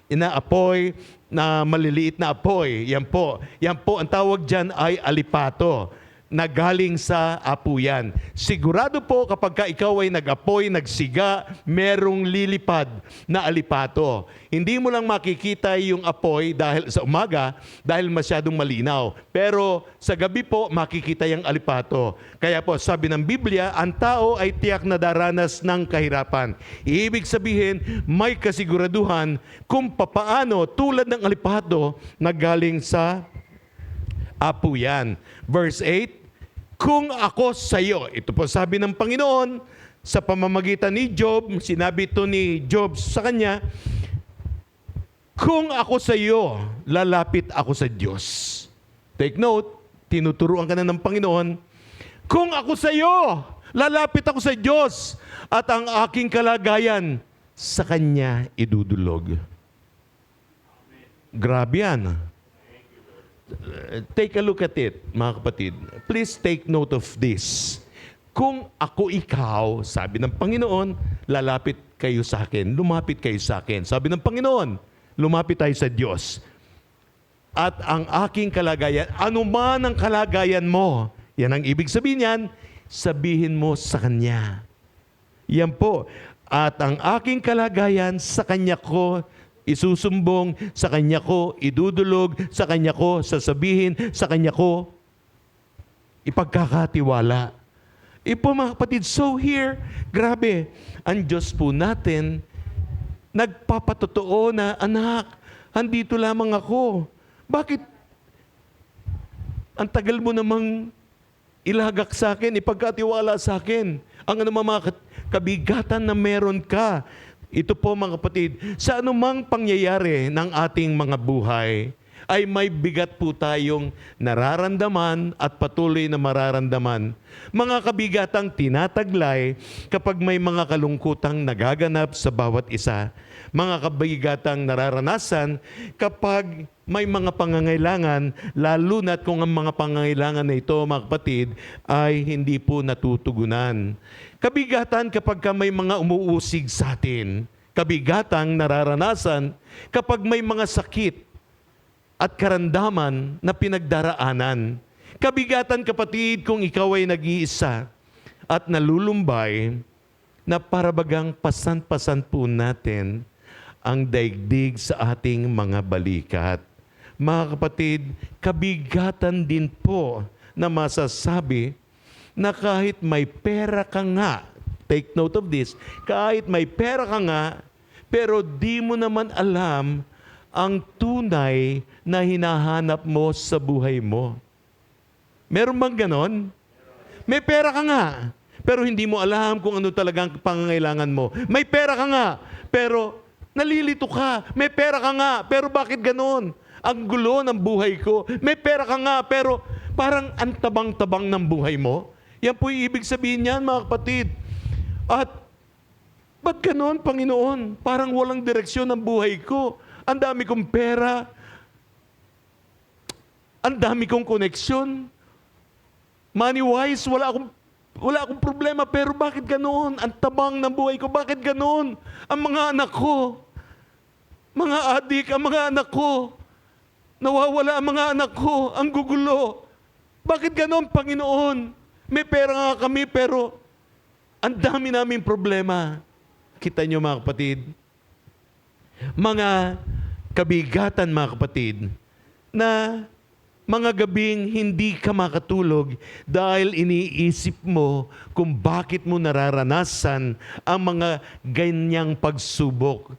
Inaapoy na maliliit na apoy. Yan po. Yan po, ang tawag dyan ay alipato na galing sa apo yan. Sigurado po kapag ka ikaw ay nag-apoy, nagsiga, merong lilipad na alipato. Hindi mo lang makikita yung apoy dahil sa umaga dahil masyadong malinaw. Pero sa gabi po makikita yung alipato. Kaya po sabi ng Biblia, ang tao ay tiyak na daranas ng kahirapan. Ibig sabihin, may kasiguraduhan kung papaano tulad ng alipato na galing sa apo yan. Verse 8, kung ako sa iyo, ito po sabi ng Panginoon, sa pamamagitan ni Job, sinabi ito ni Job sa kanya, Kung ako sa iyo, lalapit ako sa Diyos. Take note, tinuturuan ka na ng Panginoon. Kung ako sa iyo, lalapit ako sa Diyos at ang aking kalagayan sa Kanya idudulog. Grabe yan. Take a look at it, mga kapatid. Please take note of this. Kung ako ikaw, sabi ng Panginoon, lalapit kayo sa akin, lumapit kayo sa akin. Sabi ng Panginoon, lumapit tayo sa Diyos. At ang aking kalagayan, anuman ang kalagayan mo, yan ang ibig sabihin yan, sabihin mo sa Kanya. Yan po. At ang aking kalagayan, sa Kanya ko isusumbong, sa Kanya ko idudulog, sa Kanya ko sasabihin, sa Kanya ko ipagkakatiwala. Ipo mga kapatid, so here, grabe, ang Diyos po natin, nagpapatotoo na, anak, andito lamang ako. Bakit? Ang tagal mo namang ilagak sa akin, ipagkatiwala sa akin. Ang anumang mga kabigatan na meron ka. Ito po mga kapatid, sa anumang pangyayari ng ating mga buhay, ay may bigat po tayong nararamdaman at patuloy na mararamdaman. Mga kabigatang tinataglay kapag may mga kalungkutang nagaganap sa bawat isa. Mga kabigatang nararanasan kapag may mga pangangailangan, lalo na't kung ang mga pangangailangan na ito, mga kapatid, ay hindi po natutugunan. Kabigatan kapag may mga umuusig sa atin. Kabigatang nararanasan kapag may mga sakit at karandaman na pinagdaraanan. Kabigatan kapatid kung ikaw ay nag-iisa at nalulumbay na parabagang pasan-pasan po natin ang daigdig sa ating mga balikat. Mga kapatid, kabigatan din po na masasabi na kahit may pera ka nga, take note of this, kahit may pera ka nga, pero di mo naman alam ang tunay na hinahanap mo sa buhay mo. Meron bang ganon? May pera ka nga, pero hindi mo alam kung ano talagang pangangailangan mo. May pera ka nga, pero nalilito ka. May pera ka nga, pero bakit ganon? Ang gulo ng buhay ko. May pera ka nga, pero parang ang tabang-tabang ng buhay mo. Yan po yung ibig sabihin niyan, mga kapatid. At ba't ganon, Panginoon? Parang walang direksyon ng buhay ko. Ang dami kong pera. Ang dami kong koneksyon. Money-wise, wala akong problema. Pero bakit ganoon? Ang tabang ng buhay ko. Bakit ganoon? Ang mga anak ko, mga adik, ang mga anak ko, nawawala ang mga anak ko, ang gugulo. Bakit ganoon, Panginoon? May pera nga kami, pero ang dami naming problema. Kita niyo, mga kapatid, mga kabigatan, mga kapatid, na mga gabing hindi ka makatulog dahil iniisip mo kung bakit mo nararanasan ang mga ganyang pagsubok.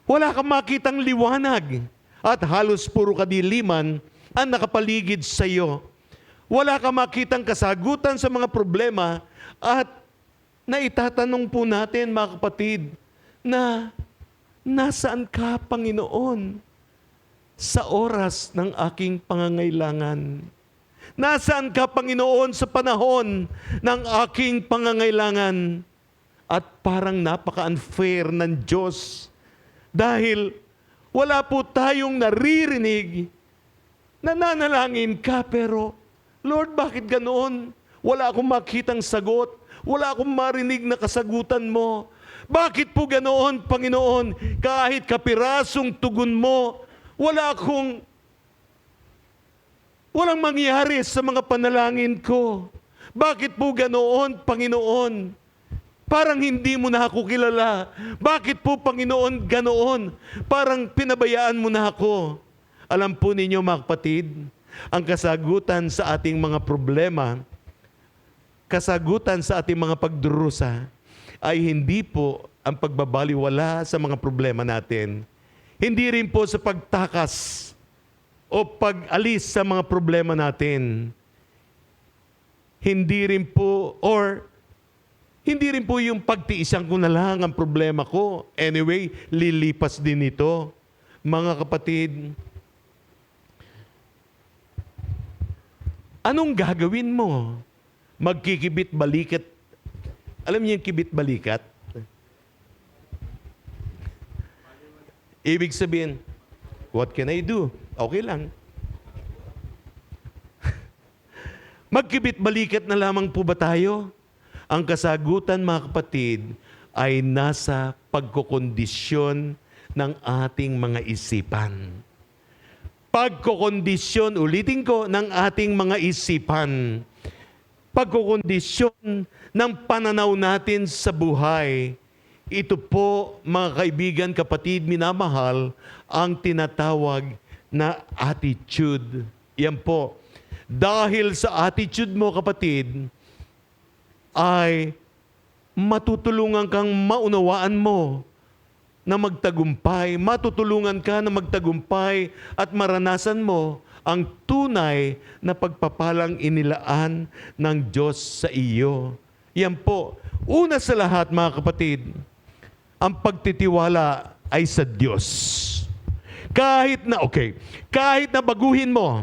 Wala kang makitang liwanag at halos puro kadiliman ang nakapaligid sa iyo. Wala kang makitang kasagutan sa mga problema at naitatanong po natin, mga kapatid, na nasaan ka, Panginoon, sa oras ng aking pangangailangan? Nasaan ka, Panginoon, sa panahon ng aking pangangailangan? At parang napaka-unfair ng Diyos dahil wala po tayong naririnig. Nananalangin ka, pero Lord, bakit ganoon? Wala akong makitang sagot. Wala akong marinig na kasagutan mo. Bakit po ganoon, Panginoon? Kahit kapirasong tugon mo, walang mangyari sa mga panalangin ko. Bakit po ganoon, Panginoon? Parang hindi mo na ako kilala. Bakit po, Panginoon, ganoon? Parang pinabayaan mo na ako. Alam po ninyo, mga kapatid, ang kasagutan sa ating mga problema, kasagutan sa ating mga pagdurusa, ay hindi po ang pagbabaliwala sa mga problema natin. Hindi rin po sa pagtakas o pag-alis sa mga problema natin. Hindi rin po yung pagtiisan ko na lang ang problema ko. Anyway, lilipas din ito. mga kapatid, anong gagawin mo? Magkikibit-balikat. Alam niyo yung kibit-balikat? Ibig sabihin, what can I do? Okay lang. Magkibit-balikat na lamang po ba tayo? Ang kasagutan, mga kapatid, ay nasa pagkokondisyon ng ating mga isipan. Pagkokondisyon, ulitin ko, ng ating mga isipan. Pagkokondisyon ng pananaw natin sa buhay. Ito po, mga kaibigan, kapatid, minamahal, ang tinatawag na attitude. Yan po. Dahil sa attitude mo, kapatid, ay matutulungan kang maunawaan mo na magtagumpay. Matutulungan ka na magtagumpay at maranasan mo ang tunay na pagpapalang inilaan ng Diyos sa iyo. Yan po. Una sa lahat, mga kapatid, ang pagtitiwala ay sa Diyos. Kahit na baguhin mo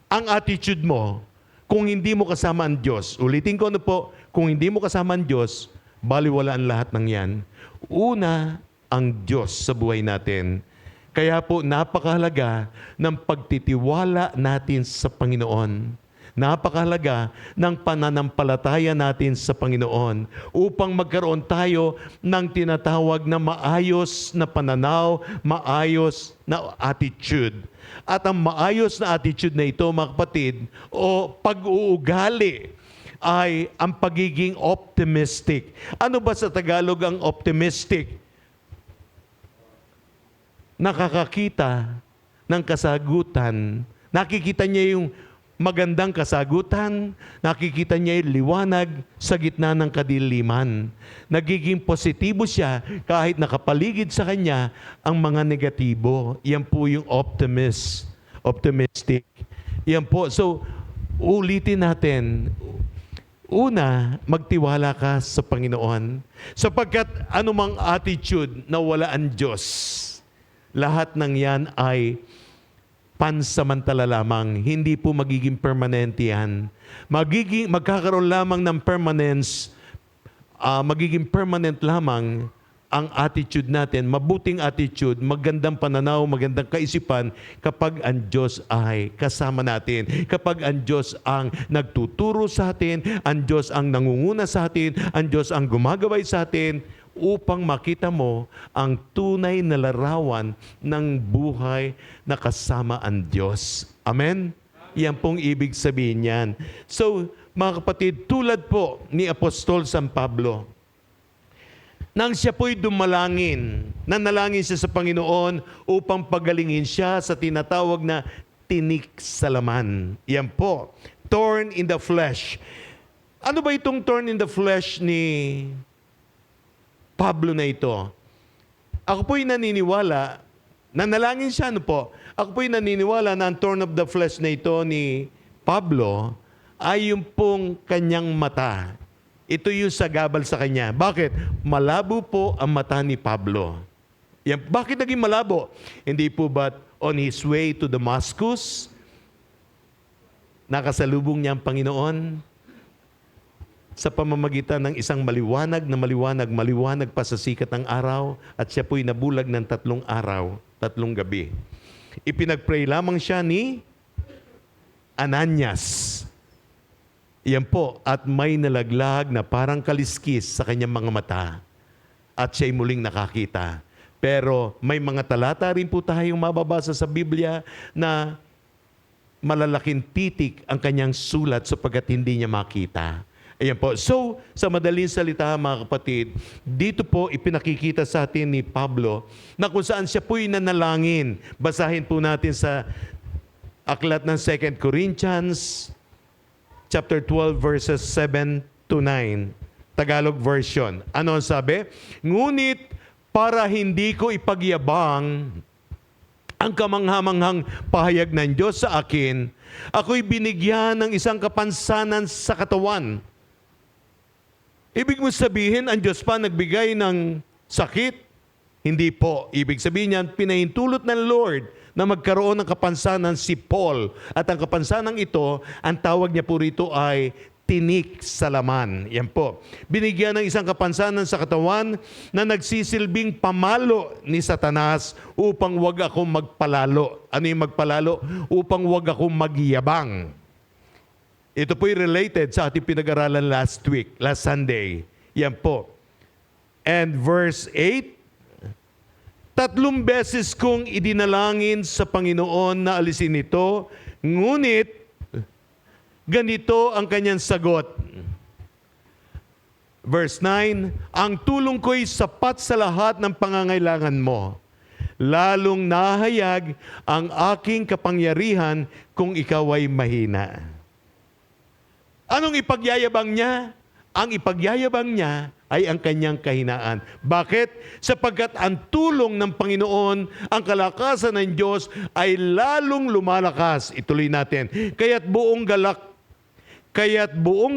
ang attitude mo, kung hindi mo kasama ang Diyos, ulitin ko ano po, kung hindi mo kasama ang Diyos, baliwala ang lahat ng yan. Una, ang Diyos sa buhay natin. Kaya po, napakahalaga ng pagtitiwala natin sa Panginoon. Napakahalaga ng pananampalataya natin sa Panginoon upang magkaroon tayo ng tinatawag na maayos na pananaw, maayos na attitude. At ang maayos na attitude na ito, mga kapatid, o pag-uugali, ay ang pagiging optimistic. Ano ba sa Tagalog ang optimistic? Nakakakita ng kasagutan. Nakikita niya yung magandang kasagutan. Nakikita niya yung liwanag sa gitna ng kadiliman. Nagiging positibo siya kahit nakapaligid sa kanya ang mga negatibo. Yan po yung optimistic. Yan po. So, ulitin natin. Una, magtiwala ka sa Panginoon. Sapagkat anumang attitude na wala ang Diyos, lahat ng yan ay pansamantala lamang. Hindi po magiging permanente yan. Magkakaroon lamang ng permanence, magiging permanent lamang ang attitude natin, mabuting attitude, magandang pananaw, magandang kaisipan kapag ang Diyos ay kasama natin. Kapag ang Diyos ang nagtuturo sa atin, ang Diyos ang nangunguna sa atin, ang Diyos ang gumagabay sa atin upang makita mo ang tunay na larawan ng buhay na kasama ang Diyos. Amen? Yan pong ibig sabihin yan. So, mga kapatid, tulad po ni Apostol San Pablo, nang siya po'y dumalangin, nanalangin siya sa Panginoon upang pagalingin siya sa tinatawag na tinik sa laman. Yan po, thorn in the flesh. Ano ba itong thorn in the flesh ni Pablo na ito? Ako po'y naniniwala, nanalangin siya, ano po? Ako po'y naniniwala na ang thorn of the flesh na ito ni Pablo ay yung pong kanyang mata. Ito yung sagabal sa kanya. Bakit? Malabo po ang mata ni Pablo. Yan. Bakit naging malabo? Hindi po ba on his way to Damascus, nakasalubong niya ang Panginoon sa pamamagitan ng isang maliwanag pa sa sikat ng araw, at siya po'y nabulag ng 3 araw, 3 gabi. Ipinag-pray lamang siya ni Ananias. Yan po, at may nalaglag na parang kaliskis sa kanyang mga mata. At siya'y muling nakakita. Pero may mga talata rin po tayong mababasa sa Biblia na malalaking titik ang kanyang sulat sapagkat hindi niya makita. Ayan po. So, sa madaling salita, mga kapatid, dito po ipinakikita sa atin ni Pablo na kung saan siya po'y nanalangin. Basahin po natin sa aklat ng 2 Corinthians chapter 12 verses 7 to 9. Tagalog version. Ano ang sabi? Ngunit para hindi ko ipagyabang ang kamanghamanghang pahayag ng Diyos sa akin, ako'y binigyan ng isang kapansanan sa katawan. Ibig mo sabihin, ang Diyos pa nagbigay ng sakit? Hindi po. Ibig sabihin niyan, pinahintulot ng Lord na magkaroon ng kapansanan si Paul. At ang kapansanan ito, ang tawag niya po rito ay tinik sa laman. Yan po. Binigyan ng isang kapansanan sa katawan na nagsisilbing pamalo ni Satanas upang wag akong magpalalo. Ano yung magpalalo? Upang wag akong magyabang. Ito po'y related sa ating pinag-aralan last Sunday. Yan po. And verse 8, 3 beses kong idinalangin sa Panginoon na alisin ito, ngunit ganito ang kanyang sagot. Verse 9, ang tulong ko'y sapat sa lahat ng pangangailangan mo. Lalong nahayag ang aking kapangyarihan kung ikaw ay mahina. Anong ipagyayabang niya? Ang ipagyayabang niya ay ang kanyang kahinaan. Bakit? Sapagkat ang tulong ng Panginoon, ang kalakasan ng Diyos ay lalong lumalakas. Ituloy natin. Kaya't buong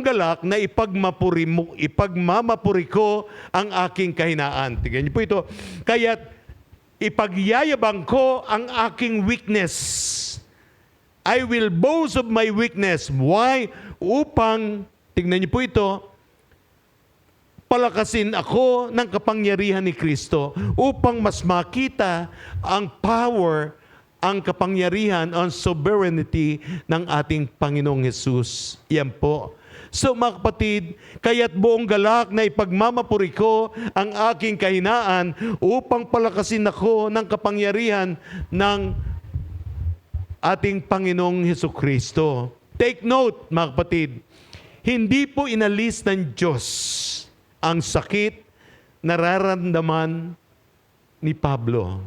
galak na ipagmamapuri ko ang aking kahinaan. Tingnan niyo po ito. Kaya't ipagyayabang ko ang aking weakness. I will boast of my weakness. Why? Upang, tingnan niyo po ito, palakasin ako ng kapangyarihan ni Kristo upang mas makita ang power, ang kapangyarihan, ang sovereignty ng ating Panginoong Hesus. Yan po. So mga kapatid, kaya't buong galak na ipagmamapuri ko ang aking kahinaan upang palakasin ako ng kapangyarihan ng ating Panginoong Hesukristo. Take note, mga kapatid, hindi po inalis ng Diyos ang sakit nararamdaman ni Pablo.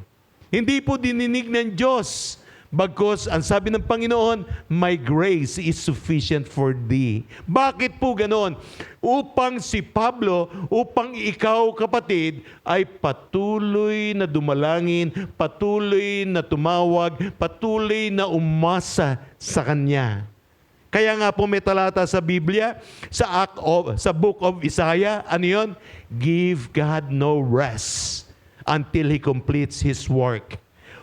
Hindi po dininig ng Diyos. Bagkus, ang sabi ng Panginoon, my grace is sufficient for thee. Bakit po ganon? Upang si Pablo, upang ikaw kapatid, ay patuloy na dumalangin, patuloy na tumawag, patuloy na umasa sa Kanya. Kaya nga po may talata sa Biblia, sa book of Isaiah, ano yun? Give God no rest until He completes His work.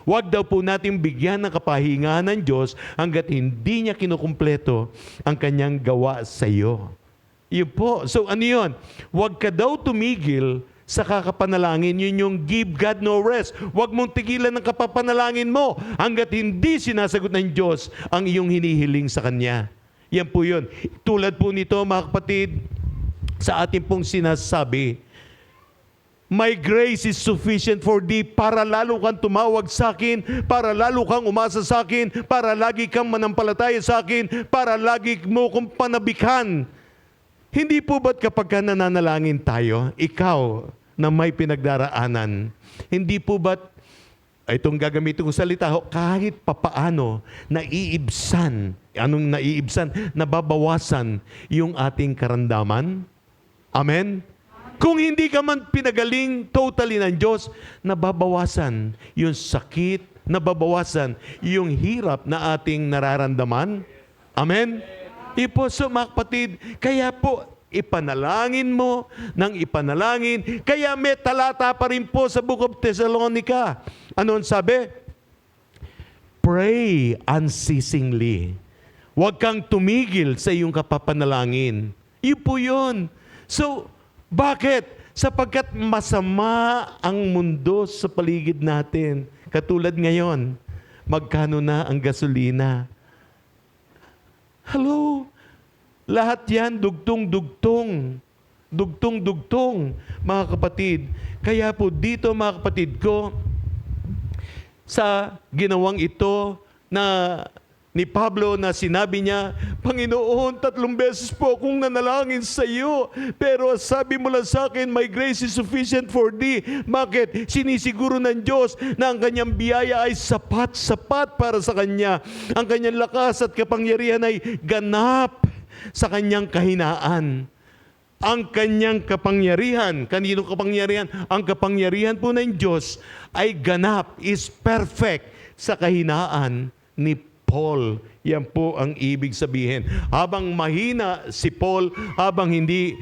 Huwag daw po natin bigyan ng kapahingahan ng Diyos hanggat hindi niya kinukumpleto ang kanyang gawa sa iyo. Yun po. So ano yun? Huwag ka daw tumigil sa kakapanalangin. Yun yung give God no rest. Huwag mong tigilan ng kapapanalangin mo hanggat hindi sinasagot ng Diyos ang iyong hinihiling sa Kanya. Yan po yun. Tulad po nito mga kapatid, sa ating pong sinasabi, my grace is sufficient for thee, para lalo kang tumawag sa akin, para lalo kang umasa sa akin, para lagi kang manampalataya sa akin, para lagi mo kong panabikan. Hindi po ba't kapag nananalangin tayo, ikaw na may pinagdaraanan, hindi po ba't itong gagamitin kong salita, kahit papaano, naiibsan. Anong naiibsan? Nababawasan yung ating karamdaman. Amen? Kung hindi ka man pinagaling totally ng Diyos, nababawasan yung sakit, nababawasan yung hirap na ating nararamdaman. Amen? Ipo, so mga kapatid, kaya po, ipanalangin mo ng ipanalangin. Kaya may talata pa rin po sa Book of Thessalonica. Ano ang sabi? Pray unceasingly. Huwag kang tumigil sa iyong kapapanalangin. Yun po yun. So, bakit? Sapagkat masama ang mundo sa paligid natin. Katulad ngayon, magkano na ang gasolina? Hello? Lahat yan, dugtong-dugtong. Dugtong-dugtong, mga kapatid. Kaya po dito, mga kapatid ko, sa ginawang ito na ni Pablo na sinabi niya, Panginoon, 3 beses po akong nanalangin sa iyo, pero sabi mo lang sa akin, my grace is sufficient for thee. Bakit? Sinisiguro ng Diyos na ang kanyang biyaya ay sapat-sapat para sa kanya. Ang kanyang lakas at kapangyarihan ay ganap sa kanyang kahinaan. Ang kanyang kapangyarihan, kaninong kapangyarihan? Ang kapangyarihan po ng Diyos ay ganap, is perfect sa kahinaan ni Paul. Yan po ang ibig sabihin. Habang mahina si Paul, habang hindi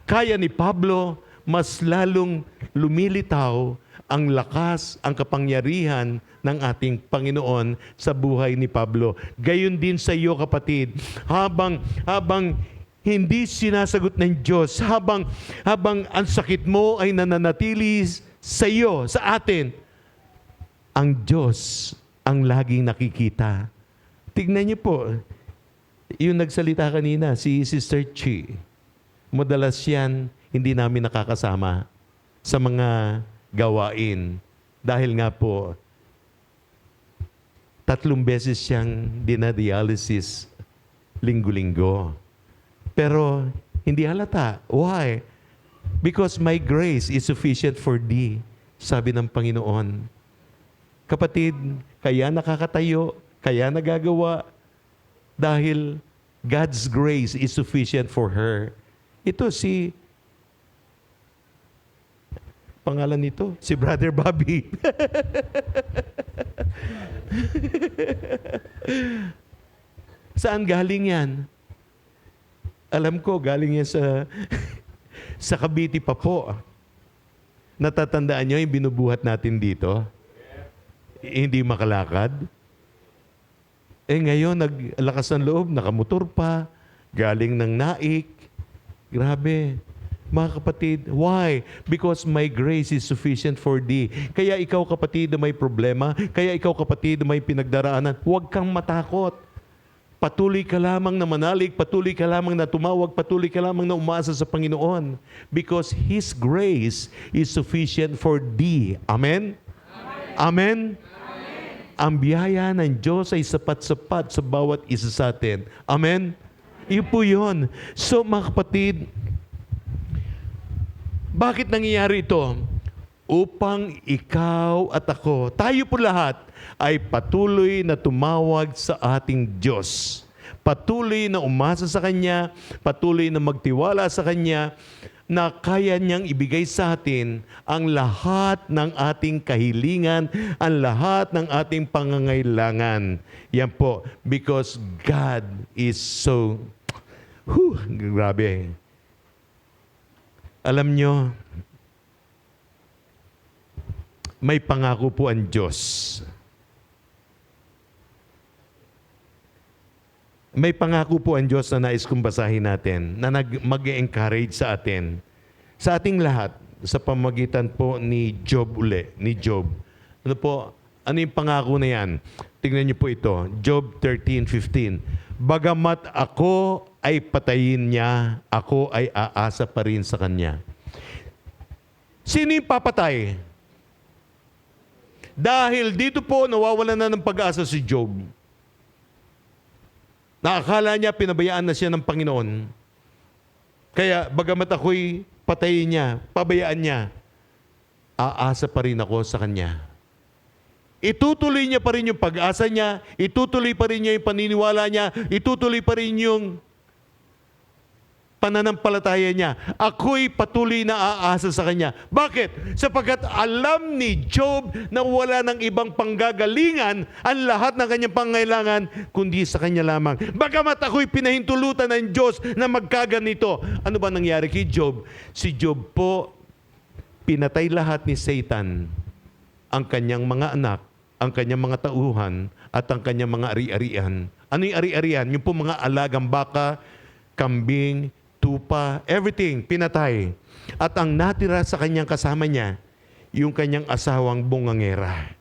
kaya ni Pablo, mas lalong lumilitaw ang lakas, ang kapangyarihan ng ating Panginoon sa buhay ni Pablo. Gayon din sa iyo, kapatid. Habang hindi sinasagot ng Diyos, habang ang sakit mo ay nananatili sa iyo, sa atin, ang Diyos ang laging nakikita. Tignan niyo po, yung nagsalita kanina, si Sister Chi, madalas yan, hindi namin nakakasama sa mga gawain. Dahil nga po, 3 beses siyang dinadialysis linggo-linggo. Pero hindi halata. Why? Because my grace is sufficient for thee, sabi ng Panginoon. Kapatid, kaya nakakatayo, kaya nagagawa, dahil God's grace is sufficient for her. Ito pangalan nito, si Brother Bobby. Saan galing yan? Alam ko, galing yan sa Cavite pa po. Natatandaan nyo yung binubuhat natin dito? Hindi makalakad? Ngayon, naglakas ng loob, nakamotor pa, galing ng Naik. Grabe. Mga kapatid, why? Because my grace is sufficient for thee. Kaya ikaw, kapatid, na may problema, kaya ikaw, kapatid, na may pinagdaraanan, huwag kang matakot. Patuloy ka lamang na manalig, patuloy ka lamang na tumawag, patuloy ka lamang na umasa sa Panginoon. Because His grace is sufficient for thee. Amen? Amen? Ang biyaya ng Diyos ay sapat-sapat sa bawat isa sa atin. Amen? Iyon po yun. So, mga kapatid, bakit nangyayari ito? Upang ikaw at ako, tayo po lahat, ay patuloy na tumawag sa ating Diyos. Patuloy na umasa sa Kanya, patuloy na magtiwala sa Kanya, na kaya niyang ibigay sa atin ang lahat ng ating kahilingan, ang lahat ng ating pangangailangan. Yan po, because God is so, grabe. Alam nyo, may pangako po ang Diyos. May pangako po ang Diyos na nais kong basahin natin, na mag-encourage sa atin. Sa ating lahat, sa pamagitan po ni Job ni Job. Ano po? Ano yung pangako na yan? Tingnan niyo po ito. Job 13:15. Bagamat ako ay patayin niya, ako ay aasa pa rin sa kanya. Sino yung papatay? Dahil dito po, nawawalan na ng pag-asa si Job. Nakakala niya, pinabayaan na siya ng Panginoon. Kaya, bagamat ako'y patayin niya, pabayaan niya, aasa pa rin ako sa kanya. Itutuloy niya pa rin yung pag-asa niya, itutuloy pa rin niya yung paniniwala niya, itutuloy pa rin yung pananampalataya niya. Ako'y patuloy na aasa sa kanya. Bakit? Sapagkat alam ni Job na wala ng ibang panggagalingan ang lahat ng kanyang pangailangan kundi sa kanya lamang. Bagamat ako'y pinahintulutan ng Diyos na magkaganito. Ano ba nangyari kay Job? Si Job po, pinatay lahat ni Satan ang kanyang mga anak, ang kanyang mga tauhan, at ang kanyang mga ari-arian. Ano yung ari-arian? Yung po mga alagang baka, kambing, tupa, everything, pinatay. At ang natira sa kanyang kasama niya, yung kanyang asawang bungangera.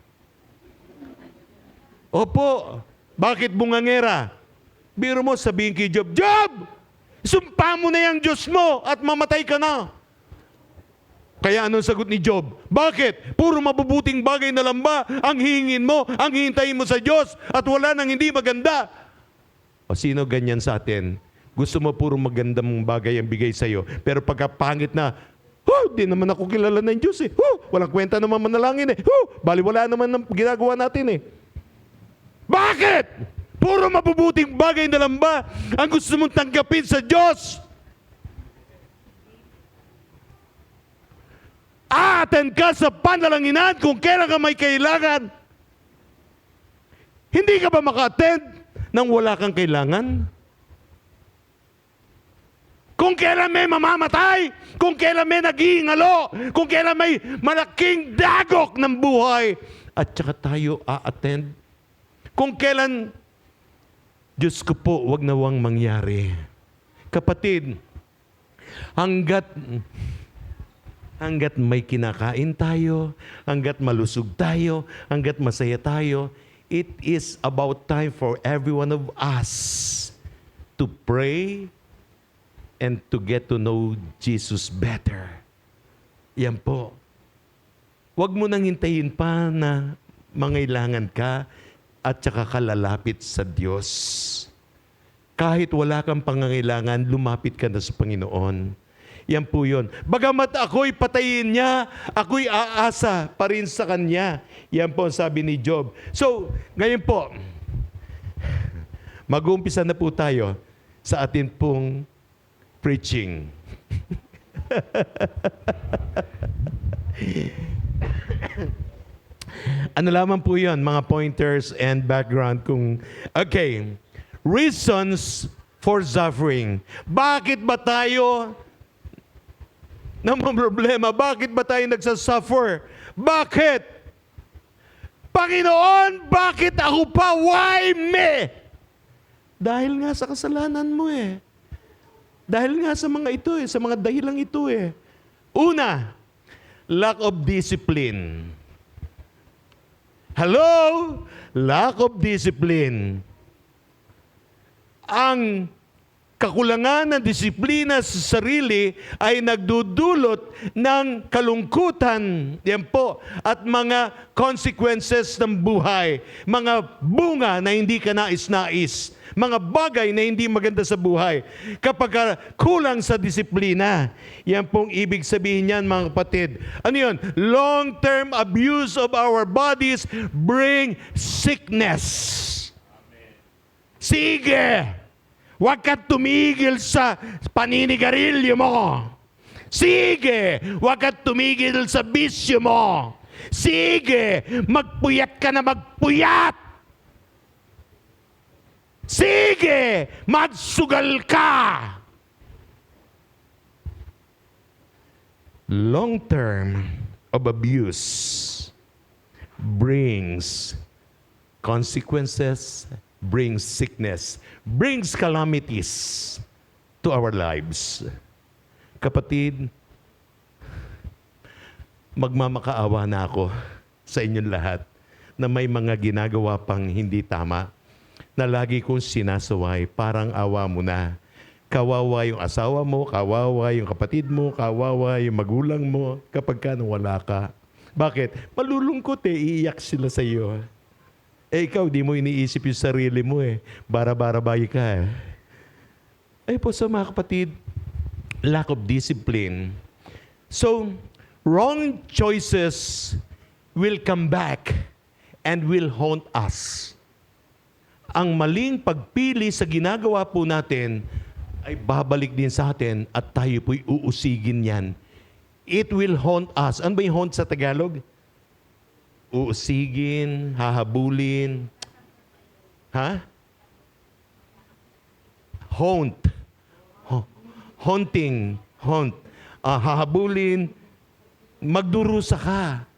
Opo, bakit bungangera? Biro mo, sabihin kay Job, Job! Sumpa mo na yung Diyos mo at mamatay ka na. Kaya anong sagot ni Job? Bakit? Puro mabubuting bagay na lang ba ang hihingin mo, ang hihintayin mo sa Diyos at wala nang hindi maganda? O sino ganyan sa atin? Gusto mo puro magandang bagay ang bigay sa'yo. Pero pagkapangit na, di naman ako kilala ng Diyos eh. Walang kwenta naman manalangin eh. Baliwala naman ang ginagawa natin eh. Bakit? Puro mabubuting bagay na lang ba ang gusto mong tanggapin sa Diyos? Attend ka sa panalanginan kung kailan ka may kailangan. Hindi ka ba maka-attend nang wala kang kailangan? Kung kailan may mamamatay, kung kailan may naghihingalo, kung kailan may malaking dagok ng buhay, at saka tayo a-attend. Kung kailan, Diyos ko po, wag nawang mangyari. Kapatid, hanggat may kinakain tayo, hanggat malusog tayo, hanggat masaya tayo, it is about time for every one of us to pray and to get to know Jesus better. Yan po. Huwag mo nang hintayin pa na mangailangan ka at saka kalalapit sa Diyos. Kahit wala kang pangangailangan, lumapit ka na sa Panginoon. Yan po yun. Bagamat ako'y patayin niya, ako'y aasa pa rin sa Kanya. Yan po ang sabi ni Job. So, ngayon po, mag-uumpisa na po tayo sa atin pong preaching. Ano lamang po yun, mga pointers and background kung... Okay, reasons for suffering. Bakit ba tayo problema? Bakit ba tayo nagsasuffer? Bakit? Panginoon, bakit ako pa? Why me? Dahil nga sa kasalanan mo eh. Dahil nga sa mga ito eh, sa mga dahilang ito eh. Una, lack of discipline. Hello? Lack of discipline. Ang kakulangan ng disiplina sa sarili ay nagdudulot ng kalungkutan, yan po, at mga consequences ng buhay, mga bunga na hindi ka nais-nais, mga bagay na hindi maganda sa buhay. Kapag kulang sa disiplina, yan pong ibig sabihin niyan, mga kapatid. Ano yun? Long-term abuse of our bodies bring sickness. Sige! Huwag kang tumigil sa paninigarilyo mo. Sige! Huwag kang tumigil sa bisyo mo. Sige! Magpuyat ka na magpuyat! Sige! Magsugal ka! Long term of abuse brings consequences, brings sickness, brings calamities to our lives. Kapatid, magmamakaawa na ako sa inyong lahat na may mga ginagawa pang hindi tama na lagi kong sinasaway, parang awa mo na. Kawawa yung asawa mo, kawawa yung kapatid mo, kawawa yung magulang mo kapag ka wala ka. Bakit? Malulungkot eh, iiyak sila sa iyo. Eh ikaw, di mo iniisip yung sarili mo eh. Bara-bara-bayi ka eh. Ay po sa mga kapatid, lack of discipline. So, wrong choices will come back and will haunt us. Ang maling pagpili sa ginagawa po natin ay babalik din sa atin at tayo po'y uusigin yan. It will haunt us. Ano ba yung haunt sa Tagalog? Uusigin, hahabulin. Ha? Haunt. Haunting. Haunt. Hahabulin. Magdurusa ka.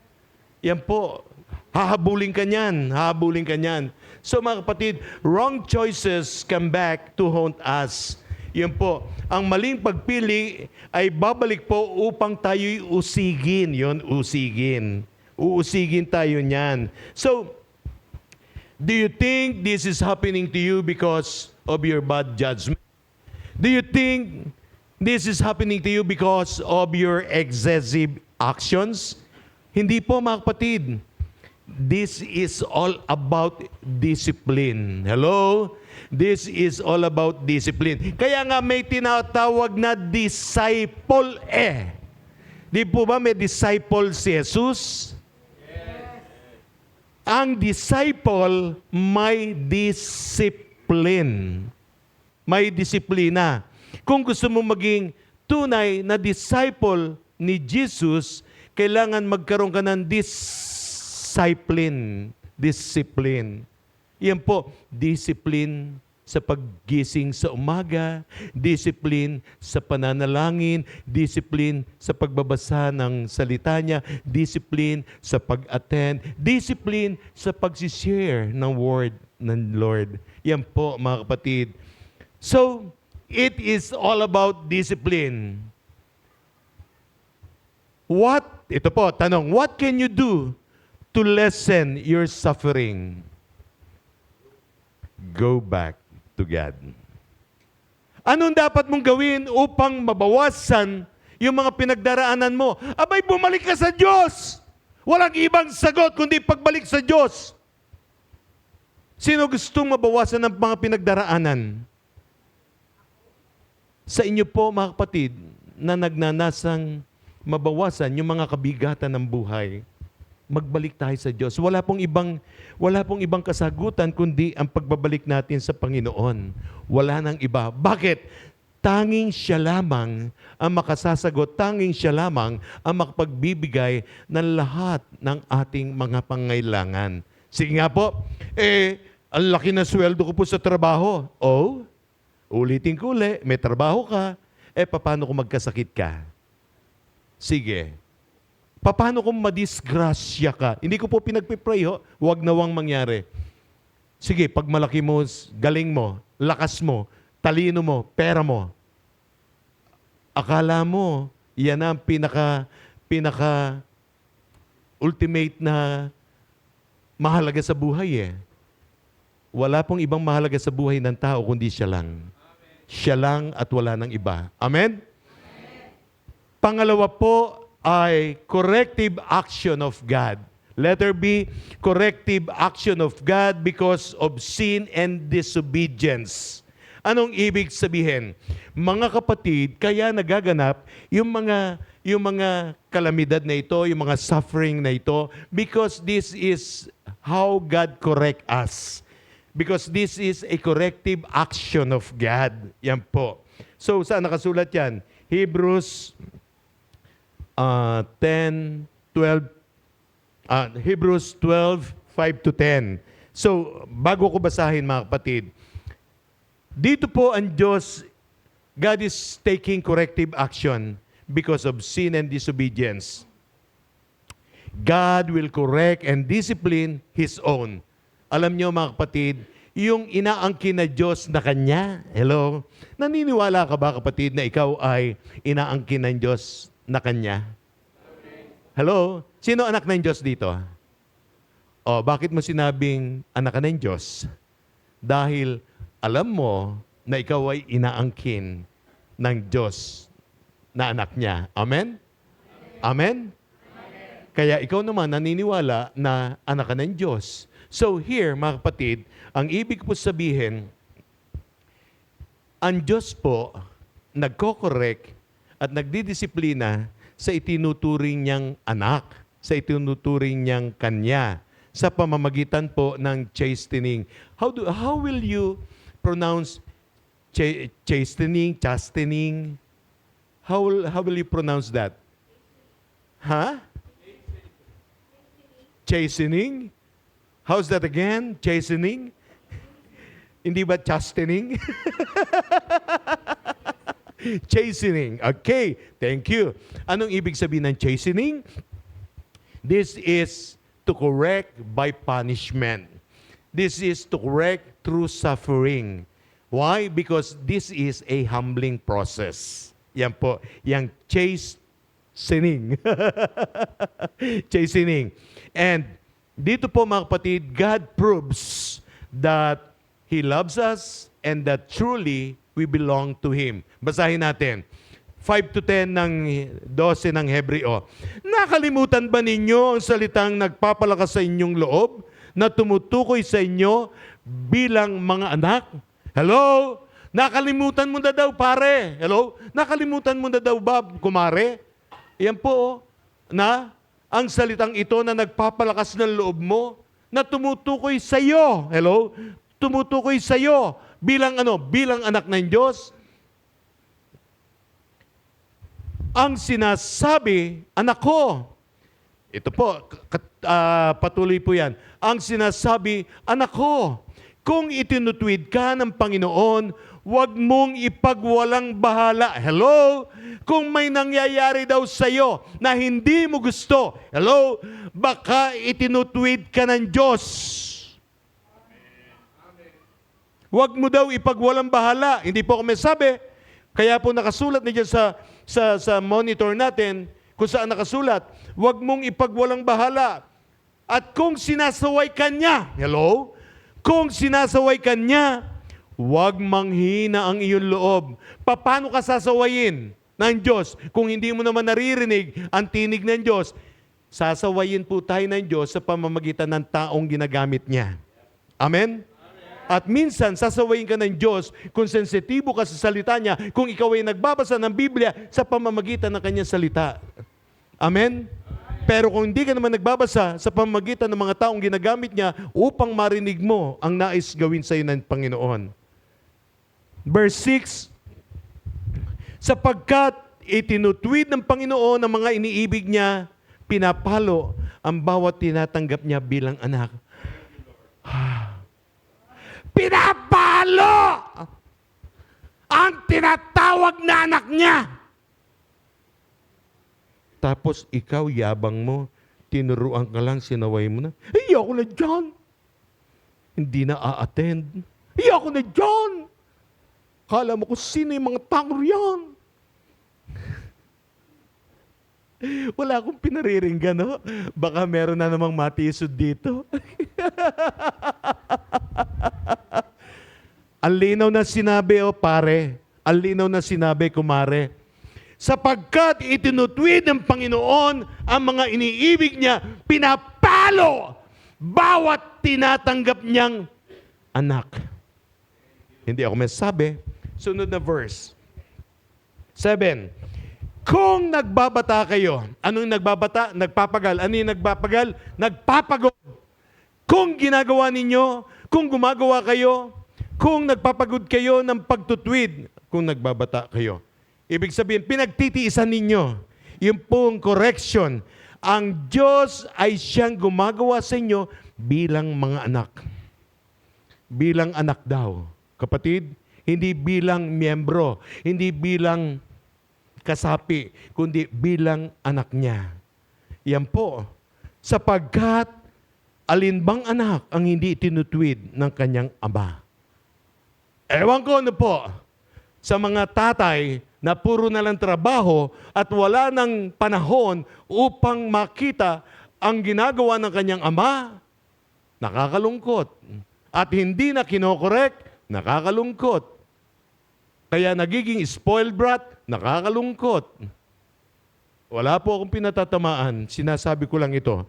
Yan po. Hahabulin ka niyan. Hahabulin ka niyan. So mga kapatid, wrong choices come back to haunt us. Yan po. Ang maling pagpili ay babalik po upang tayo'y usigin. Yon, usigin. Uusigin tayo niyan. So, do you think this is happening to you because of your bad judgment? Do you think this is happening to you because of your excessive actions? Hindi po mga kapatid. This is all about discipline. Hello? This is all about discipline. Kaya nga may tinatawag na disciple eh. Di po ba may disciple si Jesus? Ang disciple may discipline. May disiplina. Kung gusto mo maging tunay na disciple ni Jesus, kailangan magkaroon ka ng discipline. Discipline. Yan po, discipline sa paggising sa umaga, discipline sa pananalangin, discipline sa pagbabasa ng salita niya, discipline sa pag-attend, discipline sa pag-share ng word ng Lord. Yan po mga kapatid. So, it is all about discipline. Ito po, tanong, what can you do to lessen your suffering? Go back to God. Anong dapat mong gawin upang mabawasan yung mga pinagdaraanan mo? Abay, bumalik ka sa Diyos! Walang ibang sagot kundi pagbalik sa Diyos. Sino gustong mabawasan ng mga pinagdaraanan? Sa inyo po, mga kapatid, na nagnanasang mabawasan yung mga kabigatan ng buhay, magbalik tayo sa Diyos. Wala pong ibang kasagutan kundi ang pagbabalik natin sa Panginoon. Wala nang iba. Bakit? Tanging siya lamang ang makasasagot, tanging siya lamang ang makapagbibigay ng lahat ng ating mga pangailangan. Sige nga po, ang laki na sweldo ko po sa trabaho. Oh, ulitin ko ulit, may trabaho ka, paano kung magkasakit ka? Sige. Paano kung madisgrasya ka? Hindi ko po pinagpipray, huwag nawang mangyari. Sige, pag malaki mo, galing mo, lakas mo, talino mo, pera mo, akala mo, yan ang pinaka ultimate na mahalaga sa buhay Wala pong ibang mahalaga sa buhay ng tao kundi siya lang. Siya lang at wala nang iba. Amen? Pangalawa po ay corrective action of God. Letter B, corrective action of God because of sin and disobedience. Anong ibig sabihin? Mga kapatid, kaya nagaganap yung mga kalamidad na ito, yung mga suffering na ito, because this is how God correct us. Because this is a corrective action of God. Yan po. So, saan nakasulat yan? Hebrews 12:5-10. So, bago ko basahin mga kapatid, dito po ang Diyos, God is taking corrective action because of sin and disobedience. God will correct and discipline His own. Alam niyo mga kapatid, yung inaangkin na Diyos na Kanya, hello, naniniwala ka ba kapatid na ikaw ay inaangkin ng Diyos na Kanya? Hello? Sino anak ng Diyos dito? Bakit mo sinabing anak ka ng Diyos? Dahil alam mo na ikaw ay inaangkin ng Diyos na anak niya. Amen? Amen? Kaya ikaw naman naniniwala na anak ka ng Diyos. So here, mga kapatid, ang ibig po sabihin, ang Diyos po nagko-correct at nagdidisiplina sa itinuturing niyang anak, sa itinuturing niyang kanya, sa pamamagitan po ng chastening. How will you pronounce chastening, chastening? How will you pronounce that? Chastening? How's that again? Chastening? Hindi ba chastening? Chastening. Okay, thank you. Anong ibig sabihin ng chastening? This is to correct by punishment. This is to correct through suffering. Why? Because this is a humbling process. Yan po, yung chastening. Chastening. And dito po mga kapatid, God proves that He loves us and that truly we belong to Him. Basahin natin. 5-10 ng 12 ng Hebreo. Nakalimutan ba ninyo ang salitang nagpapalakas sa inyong loob na tumutukoy sa inyo bilang mga anak? Hello? Nakalimutan mo na daw, pare. Hello? Nakalimutan mo na daw, Bob, kumare? Yan po, na ang salitang ito na nagpapalakas ng loob mo na tumutukoy sa iyo. Hello? Tumutukoy sa iyo bilang bilang anak ng Diyos. Ang sinasabi, anak ko. Ito po, patuloy po yan. Ang sinasabi, anak ko, Kung itinutwid ka ng Panginoon, huwag mong ipagwalang bahala. Hello? Kung may nangyayari daw sa'yo na hindi mo gusto, hello? Baka itinutwid ka ng Diyos. Huwag mo daw ipagwalang bahala. Hindi po ako may sabi. Kaya po nakasulat na dyan sa monitor natin, kung saan nakasulat, huwag mong ipagwalang bahala. At kung sinasaway ka niya, hello? Kung sinasaway ka niya, huwag manghina ang iyong loob. Paano ka sasawayin ng Diyos kung hindi mo naman naririnig ang tinig ng Diyos? Sasawayin po tayo ng Diyos sa pamamagitan ng taong ginagamit niya. Amen? At minsan, sasawayin ka ng Diyos kung sensitibo ka sa salita niya, kung ikaw ay nagbabasa ng Biblia sa pamamagitan ng kanyang salita. Amen? Pero kung hindi ka naman nagbabasa sa pamamagitan ng mga taong ginagamit niya upang marinig mo ang nais gawin sa iyo ng Panginoon. Verse 6, sapagkat itinutwid ng Panginoon ang mga iniibig niya, pinapalo ang bawat tinatanggap niya bilang anak. Pinapalo ang tinatawag na anak niya. Tapos ikaw, yabang mo, tinuruan ka lang, sinaway mo na. Ayoko na dyan. Hindi na a-attend. Ayoko na dyan. Kala mo kung sino yung mga tangro yan. Wala akong pinariringgan, no? Baka meron na namang matisod dito. Ang linaw na sinabi, pare. Ang linaw na sinabi, kumare. Sapagkat itinutwid ng Panginoon ang mga iniibig niya, pinapalo bawat tinatanggap niyang anak. Hindi ako masabi. Sunod na verse. 7. Kung nagbabata kayo, ano yung nagbabata? Nagpapagal. Ano yung nagpapagal? Nagpapagod. Kung ginagawa ninyo, kung gumagawa kayo, kung nagpapagod kayo ng pagtutwid, kung nagbabata kayo. Ibig sabihin, pinagtitiisan ninyo. Yung pong correction. Ang Diyos ay siyang gumagawa sa inyo bilang mga anak. Bilang anak daw. Kapatid, hindi bilang miyembro, hindi bilang kasapi, kundi bilang anak niya. Yan po. Sapagkat alin bang anak ang hindi tinutwid ng kanyang ama? Ewan ko ano po, sa mga tatay na puro na lang trabaho at wala ng panahon upang makita ang ginagawa ng kanyang ama, nakakalungkot. At hindi na kinokorek, nakakalungkot. Kaya nagiging spoiled brat, nakakalungkot. Wala po akong pinatatamaan, sinasabi ko lang ito.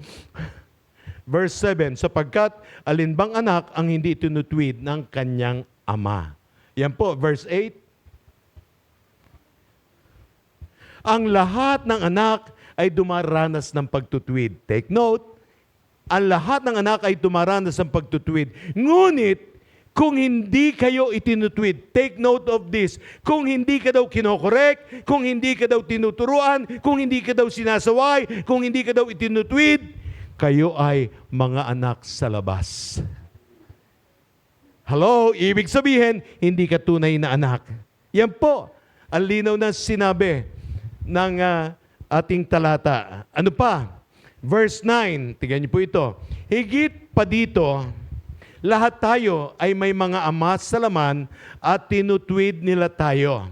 Verse 7, sapagkat alin bang anak ang hindi tinutwid ng kanyang ama? Yan po, verse 8. Ang lahat ng anak ay dumaranas ng pagtutwid. Take note, ang lahat ng anak ay dumaranas ng pagtutwid. Ngunit, kung hindi kayo itinutwid, take note of this, kung hindi ka daw kinokorek, kung hindi ka daw tinuturuan, kung hindi ka daw sinasaway, kung hindi ka daw itinutwid, kayo ay mga anak sa labas. Hello? Ibig sabihin, hindi ka tunay na anak. Yan po, ang linaw na sinabi ng ating talata. Ano pa? Verse 9, tingnan niyo po ito. Higit pa dito, lahat tayo ay may mga ama sa laman at tinutwid nila tayo.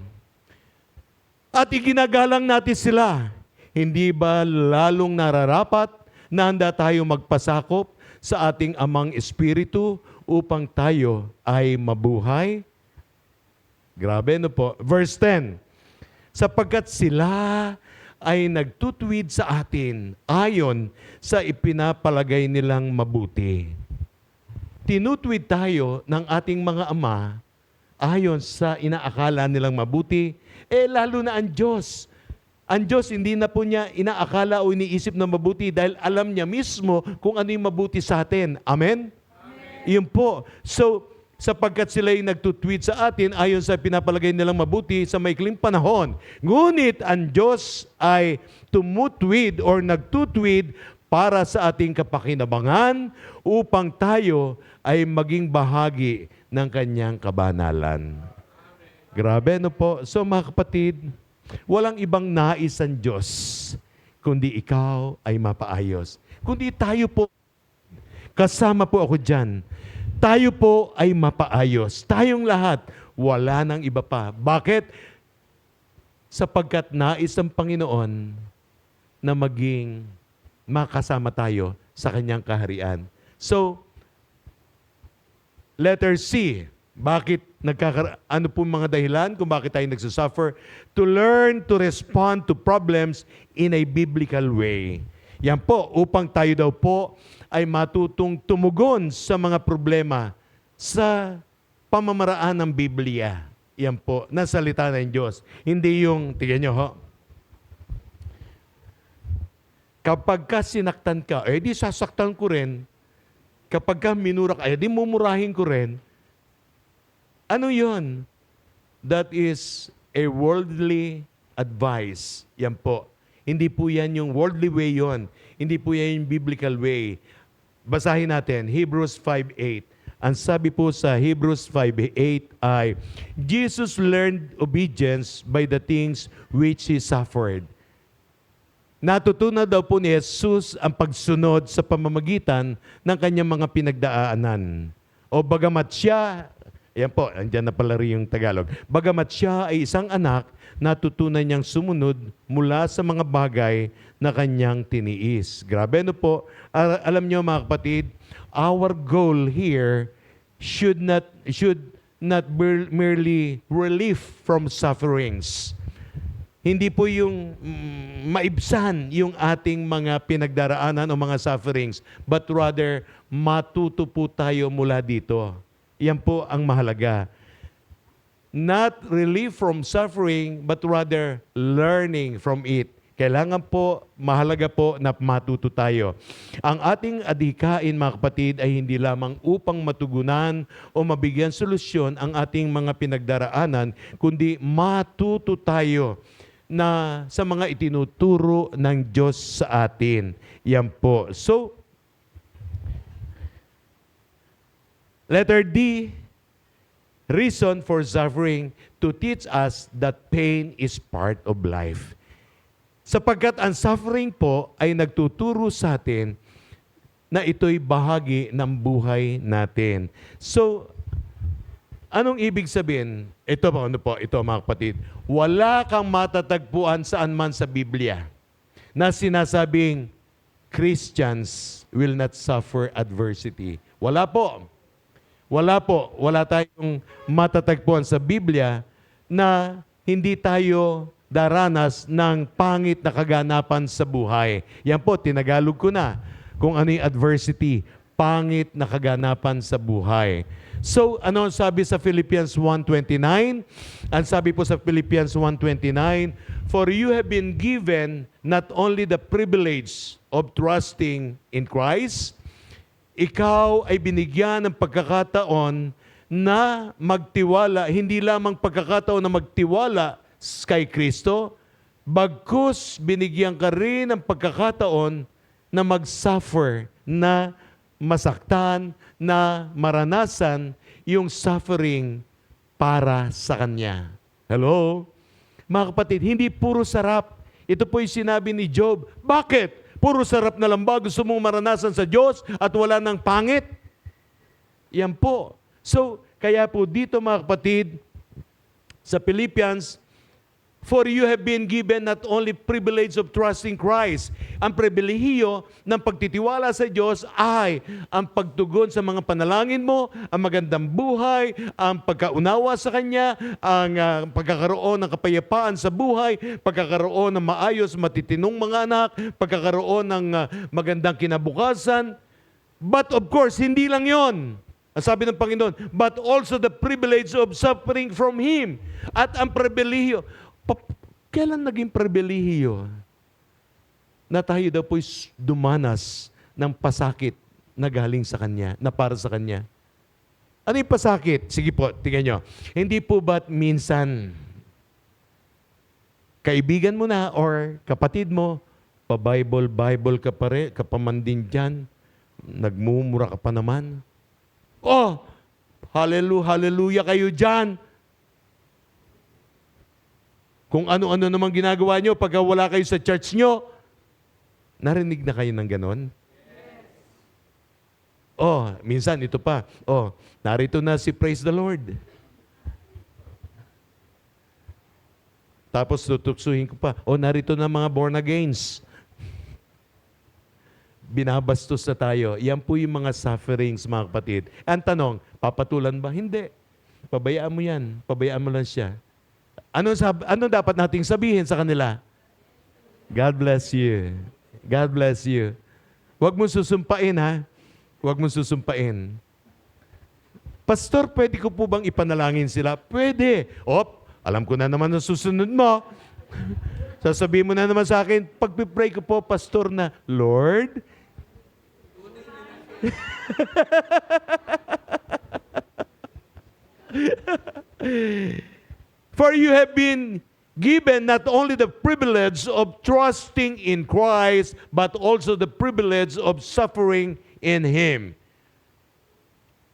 At iginagalang natin sila. Hindi ba lalong nararapat na handa tayo magpasakop sa ating amang espiritu upang tayo ay mabuhay? Grabe, no po? Verse 10. Sapagkat sila ay nagtutwid sa atin ayon sa ipinapalagay nilang mabuti. Tinutwid tayo ng ating mga ama ayon sa inaakala nilang mabuti, lalo na ang Diyos. Ang Diyos hindi na po niya inaakala o iniisip na mabuti dahil alam niya mismo kung ano yung mabuti sa atin. Amen? Yun po. So, sapagkat sila ay nagtutwid sa atin ayon sa pinapalagay nilang mabuti sa maikling panahon. Ngunit ang Diyos ay tumutwid or nagtutwid para sa ating kapakinabangan upang tayo ay maging bahagi ng kanyang kabanalan. Grabe, no po? So mga kapatid, walang ibang nais ang Diyos kundi ikaw ay mapaayos. Kundi tayo po, kasama po ako dyan, tayo po ay mapaayos. Tayong lahat, wala nang iba pa. Bakit? Sapagkat nais ng Panginoon na maging makasama tayo sa kanyang kaharian. So, letter C, bakit ano po mga dahilan kung bakit tayo nagsusuffer? To learn to respond to problems in a biblical way. Yan po, upang tayo daw po ay matutong tumugon sa mga problema sa pamamaraan ng Biblia. Yan po, na salita ng Diyos. Hindi yung, tignan nyo ho, kapag ka sinaktan ka, eh di sasaktan ko rin. Kapag ka minura ka, eh di mumurahin ko rin. Ano yun? That is a worldly advice. Yan po. Hindi po yan yung worldly way yon. Hindi po yan yung biblical way. Basahin natin, Hebrews 5:8. Ang sabi po sa Hebrews 5:8 ay, Jesus learned obedience by the things which He suffered. Natutunan daw po ni Jesus ang pagsunod sa pamamagitan ng kanyang mga pinagdaanan. O bagamat siya, yan po, andyan na pala rin yung Tagalog. Bagamat siya ay isang anak, natutunan niyang sumunod mula sa mga bagay na kanyang tiniis. Grabe, no po? Alam niyo mga kapatid, our goal here should not be merely relief from sufferings. Hindi po yung maibsan yung ating mga pinagdaraanan o mga sufferings, but rather matuto po tayo mula dito. Yan po ang mahalaga. Not relief from suffering, but rather learning from it. Kailangan po, mahalaga po na matuto tayo. Ang ating adhikain, mga kapatid, ay hindi lamang upang matugunan o mabigyan solusyon ang ating mga pinagdaraanan, kundi matuto tayo na sa mga itinuturo ng Diyos sa atin. Yan po. So, letter D, reason for suffering, to teach us that pain is part of life. Sapagkat ang suffering po ay nagtuturo sa atin na ito'y bahagi ng buhay natin. So, anong ibig sabihin? Ito mga kapatid. Wala kang matatagpuan saan man sa Biblia na sinasabing Christians will not suffer adversity. Wala po. Wala po. Wala tayong matatagpuan sa Biblia na hindi tayo daranas ng pangit na kaganapan sa buhay. Yan po, tinagalog ko na kung ano yung adversity, pangit na kaganapan sa buhay. So, ano ang sabi sa Philippians 1:29? Ang sabi po sa Philippians 1:29, for you have been given not only the privilege of trusting in Christ, ikaw ay binigyan ng pagkakataon na magtiwala, hindi lamang pagkakataon na magtiwala kay Kristo, bagkus binigyan ka rin ng pagkakataon na mag-suffer, na masaktan, na maranasan yung suffering para sa Kanya. Hello? Mga kapatid, hindi puro sarap. Ito po yung sinabi ni Job. Bakit? Puro sarap na lang ba gusto mong maranasan sa Diyos at wala ng pangit? Yan po. So, kaya po dito mga kapatid, sa Philippians, for you have been given not only privilege of trusting Christ. Ang pribilehiyo ng pagtitiwala sa Diyos ay ang pagtugon sa mga panalangin mo, ang magandang buhay, ang pagkaunawa sa Kanya, ang pagkakaroon ng kapayapaan sa buhay, pagkakaroon ng maayos, matitinong mga anak, pagkakaroon ng magandang kinabukasan. But of course, hindi lang yon. Ang sabi ng Panginoon, but also the privilege of suffering from Him. At ang pribilehiyo, kailan naging pribilehiyo na tayo daw po'y dumanas ng pasakit na galing sa Kanya, na para sa Kanya? Ano yung pasakit? Sige po, tingnan nyo. Hindi po ba't minsan kaibigan mo na or kapatid mo Pa-Bible ka pa man din dyan. Nagmumura ka pa naman. Oh, hallelujah kayo dyan. Kung ano-ano naman ginagawa nyo pag wala kayo sa church nyo. Narinig na kayo ng ganon? Oh, minsan ito pa. Oh, narito na si Praise the Lord. Tapos tutuksuhin ko pa. Oh, narito na mga born agains. Binabastos na tayo. Yan po yung mga sufferings, mga kapatid. Ang tanong, papatulan ba? Hindi. Pabayaan mo yan. Pabayaan mo lang siya. Ano dapat nating sabihin sa kanila? God bless you. God bless you. Huwag mo susumpain, ha? Huwag mo susumpain. Pastor, pwede ko po bang ipanalangin sila? Pwede. Alam ko na naman ang susunod mo. Sasabihin mo na naman sa akin, pagpipray ko po, Pastor, na, Lord, for you have been given not only the privilege of trusting in Christ, but also the privilege of suffering in Him.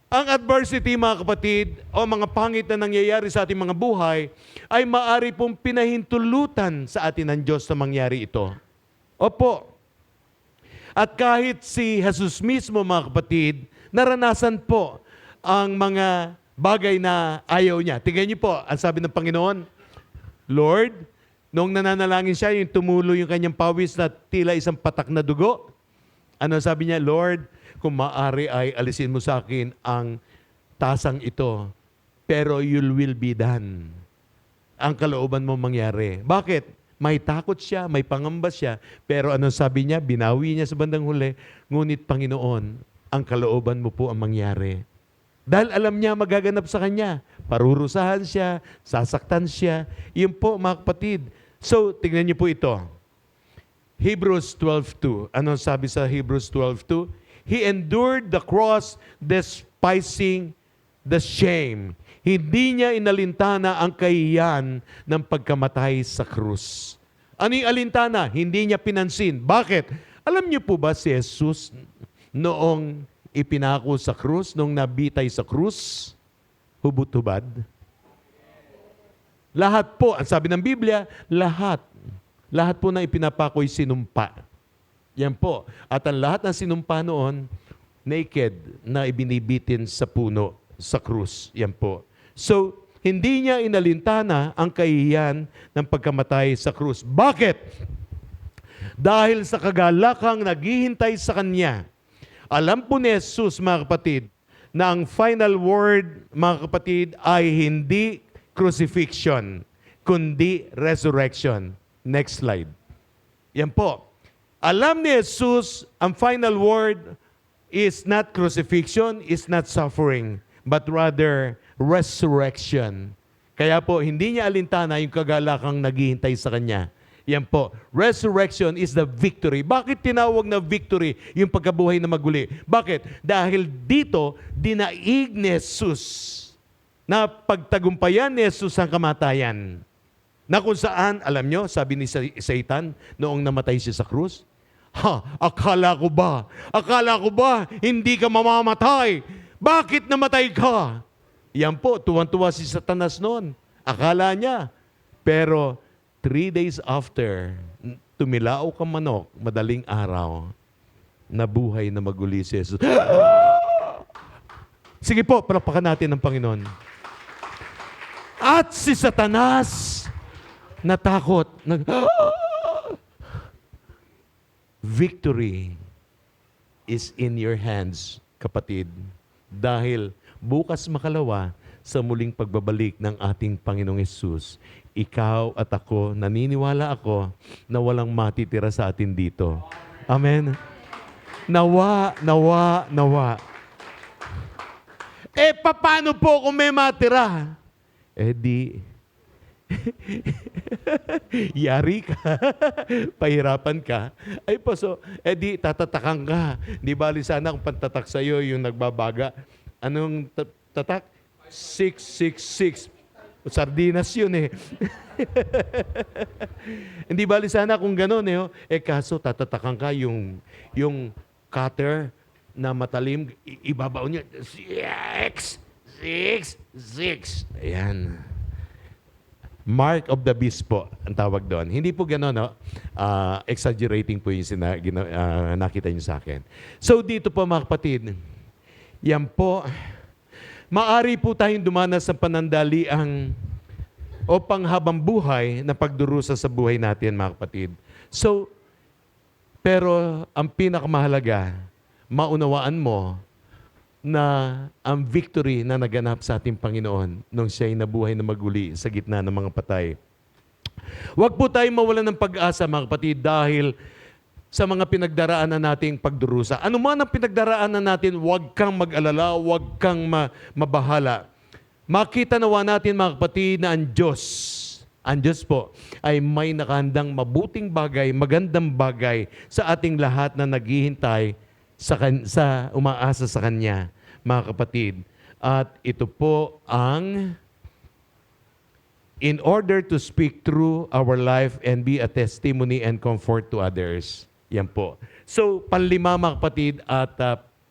Ang adversity, mga kapatid, o mga pangit na nangyayari sa ating mga buhay, ay maaari pong pinahintulutan sa atin ng Diyos na mangyari ito. Opo. At kahit si Jesus mismo, mga kapatid, naranasan po ang mga bagay na ayaw niya. Tingnan niyo po, ang sabi ng Panginoon, Lord, nung nananalangin siya, yung tumulo yung kanyang pawis na tila isang patak na dugo. Ano sabi niya? Lord, kung maaari ay alisin mo sa akin ang tasang ito, pero you will be done. Ang kalooban mo mangyari. Bakit? May takot siya, may pangamba siya, pero ano sabi niya? Binawi niya sa bandang huli, ngunit Panginoon, ang kalooban mo po ang mangyari. Dahil alam niya magaganap sa kanya. Parurusahan siya, sasaktan siya. Yun po, mga kapatid. So, tignan niyo po ito. Hebrews 12:2. Ano sabi sa Hebrews 12:2? He endured the cross, despising the shame. Hindi niya inalintana ang kahihiyan ng pagkamatay sa krus. Ano yung alintana? Hindi niya pinansin. Bakit? Alam niyo po ba si Jesus noong ipinako sa krus, noong nabitay sa krus, hubot-hubad? Lahat po, ang sabi ng Biblia, lahat po na ipinapako'y sinumpa. Yan po. At ang lahat ng sinumpa noon, naked na ibinibitin sa puno, sa krus. Yan po. So, hindi niya inalintana ang kahihiyan ng pagkamatay sa krus. Bakit? Dahil sa kagalakang naghihintay sa kanya. Alam po ni Jesus, mga kapatid, na ang final word, mga kapatid, ay hindi crucifixion, kundi resurrection. Next slide. Yan po. Alam ni Jesus, ang final word is not crucifixion, is not suffering, but rather resurrection. Kaya po, hindi niya alintana yung kagalakang naghihintay sa kanya. Yan po. Resurrection is the victory. Bakit tinawag na victory yung pagkabuhay na maguli? Bakit? Dahil dito, dinaig ni Jesus na pagtagumpayan ni Jesus ang kamatayan. Na kung saan, alam nyo, sabi ni Satan, noong namatay siya sa krus, akala ko ba, hindi ka mamamatay? Bakit namatay ka? Yan po, tuwan-tuwa si Satanas noon. Akala niya. Pero 3 days after, tumilao ka manok, madaling araw, nabuhay na maguli si Jesus. Sige po, palakpakan natin ng Panginoon. At si Satanas, natakot. Victory is in your hands, kapatid. Dahil bukas makalawa sa muling pagbabalik ng ating Panginoong Hesus, ikaw at ako, naniniwala ako na walang matitira sa atin dito. Amen? Nawa. Paano po kung may matira? Di, yari ka, pahirapan ka, ay paso, di tatatakan ka. Di bali sana kung pantatak sa'yo yung nagbabaga. Anong tatak? 666. Sardinas yun eh. Hindi bali sana kung gano'n eh. Oh. Eh kaso tatatakan ka yung cutter na matalim, ibabaw niya. 6. Ayan. Mark of the beast po, ang tawag doon. Hindi po gano'n, no? Exaggerating po yung nakita niyo sa akin. So dito po mga kapatid, yan po, maari po tayong dumanas sa panandaliang o panghabang buhay na pagdurusa sa buhay natin mga kapatid. So, pero ang pinakamahalaga, maunawaan mo na ang victory na naganap sa ating Panginoon nung siya'y nabuhay na maguli sa gitna ng mga patay. Huwag po tayong mawalan ng pag-asa mga kapatid dahil sa mga pinagdaraanan nating pagdurusa. Ano man ang pinagdaraanan natin, huwag kang mag-alala, huwag kang mabahala. Makita nawa natin mga kapatid na ang Diyos po ay may nakahandang mabuting bagay, magandang bagay sa ating lahat na naghihintay sa umaasa sa Kanya, mga kapatid. At ito po ang in order to speak through our life and be a testimony and comfort to others. Yan po. So, panlima mga kapatid at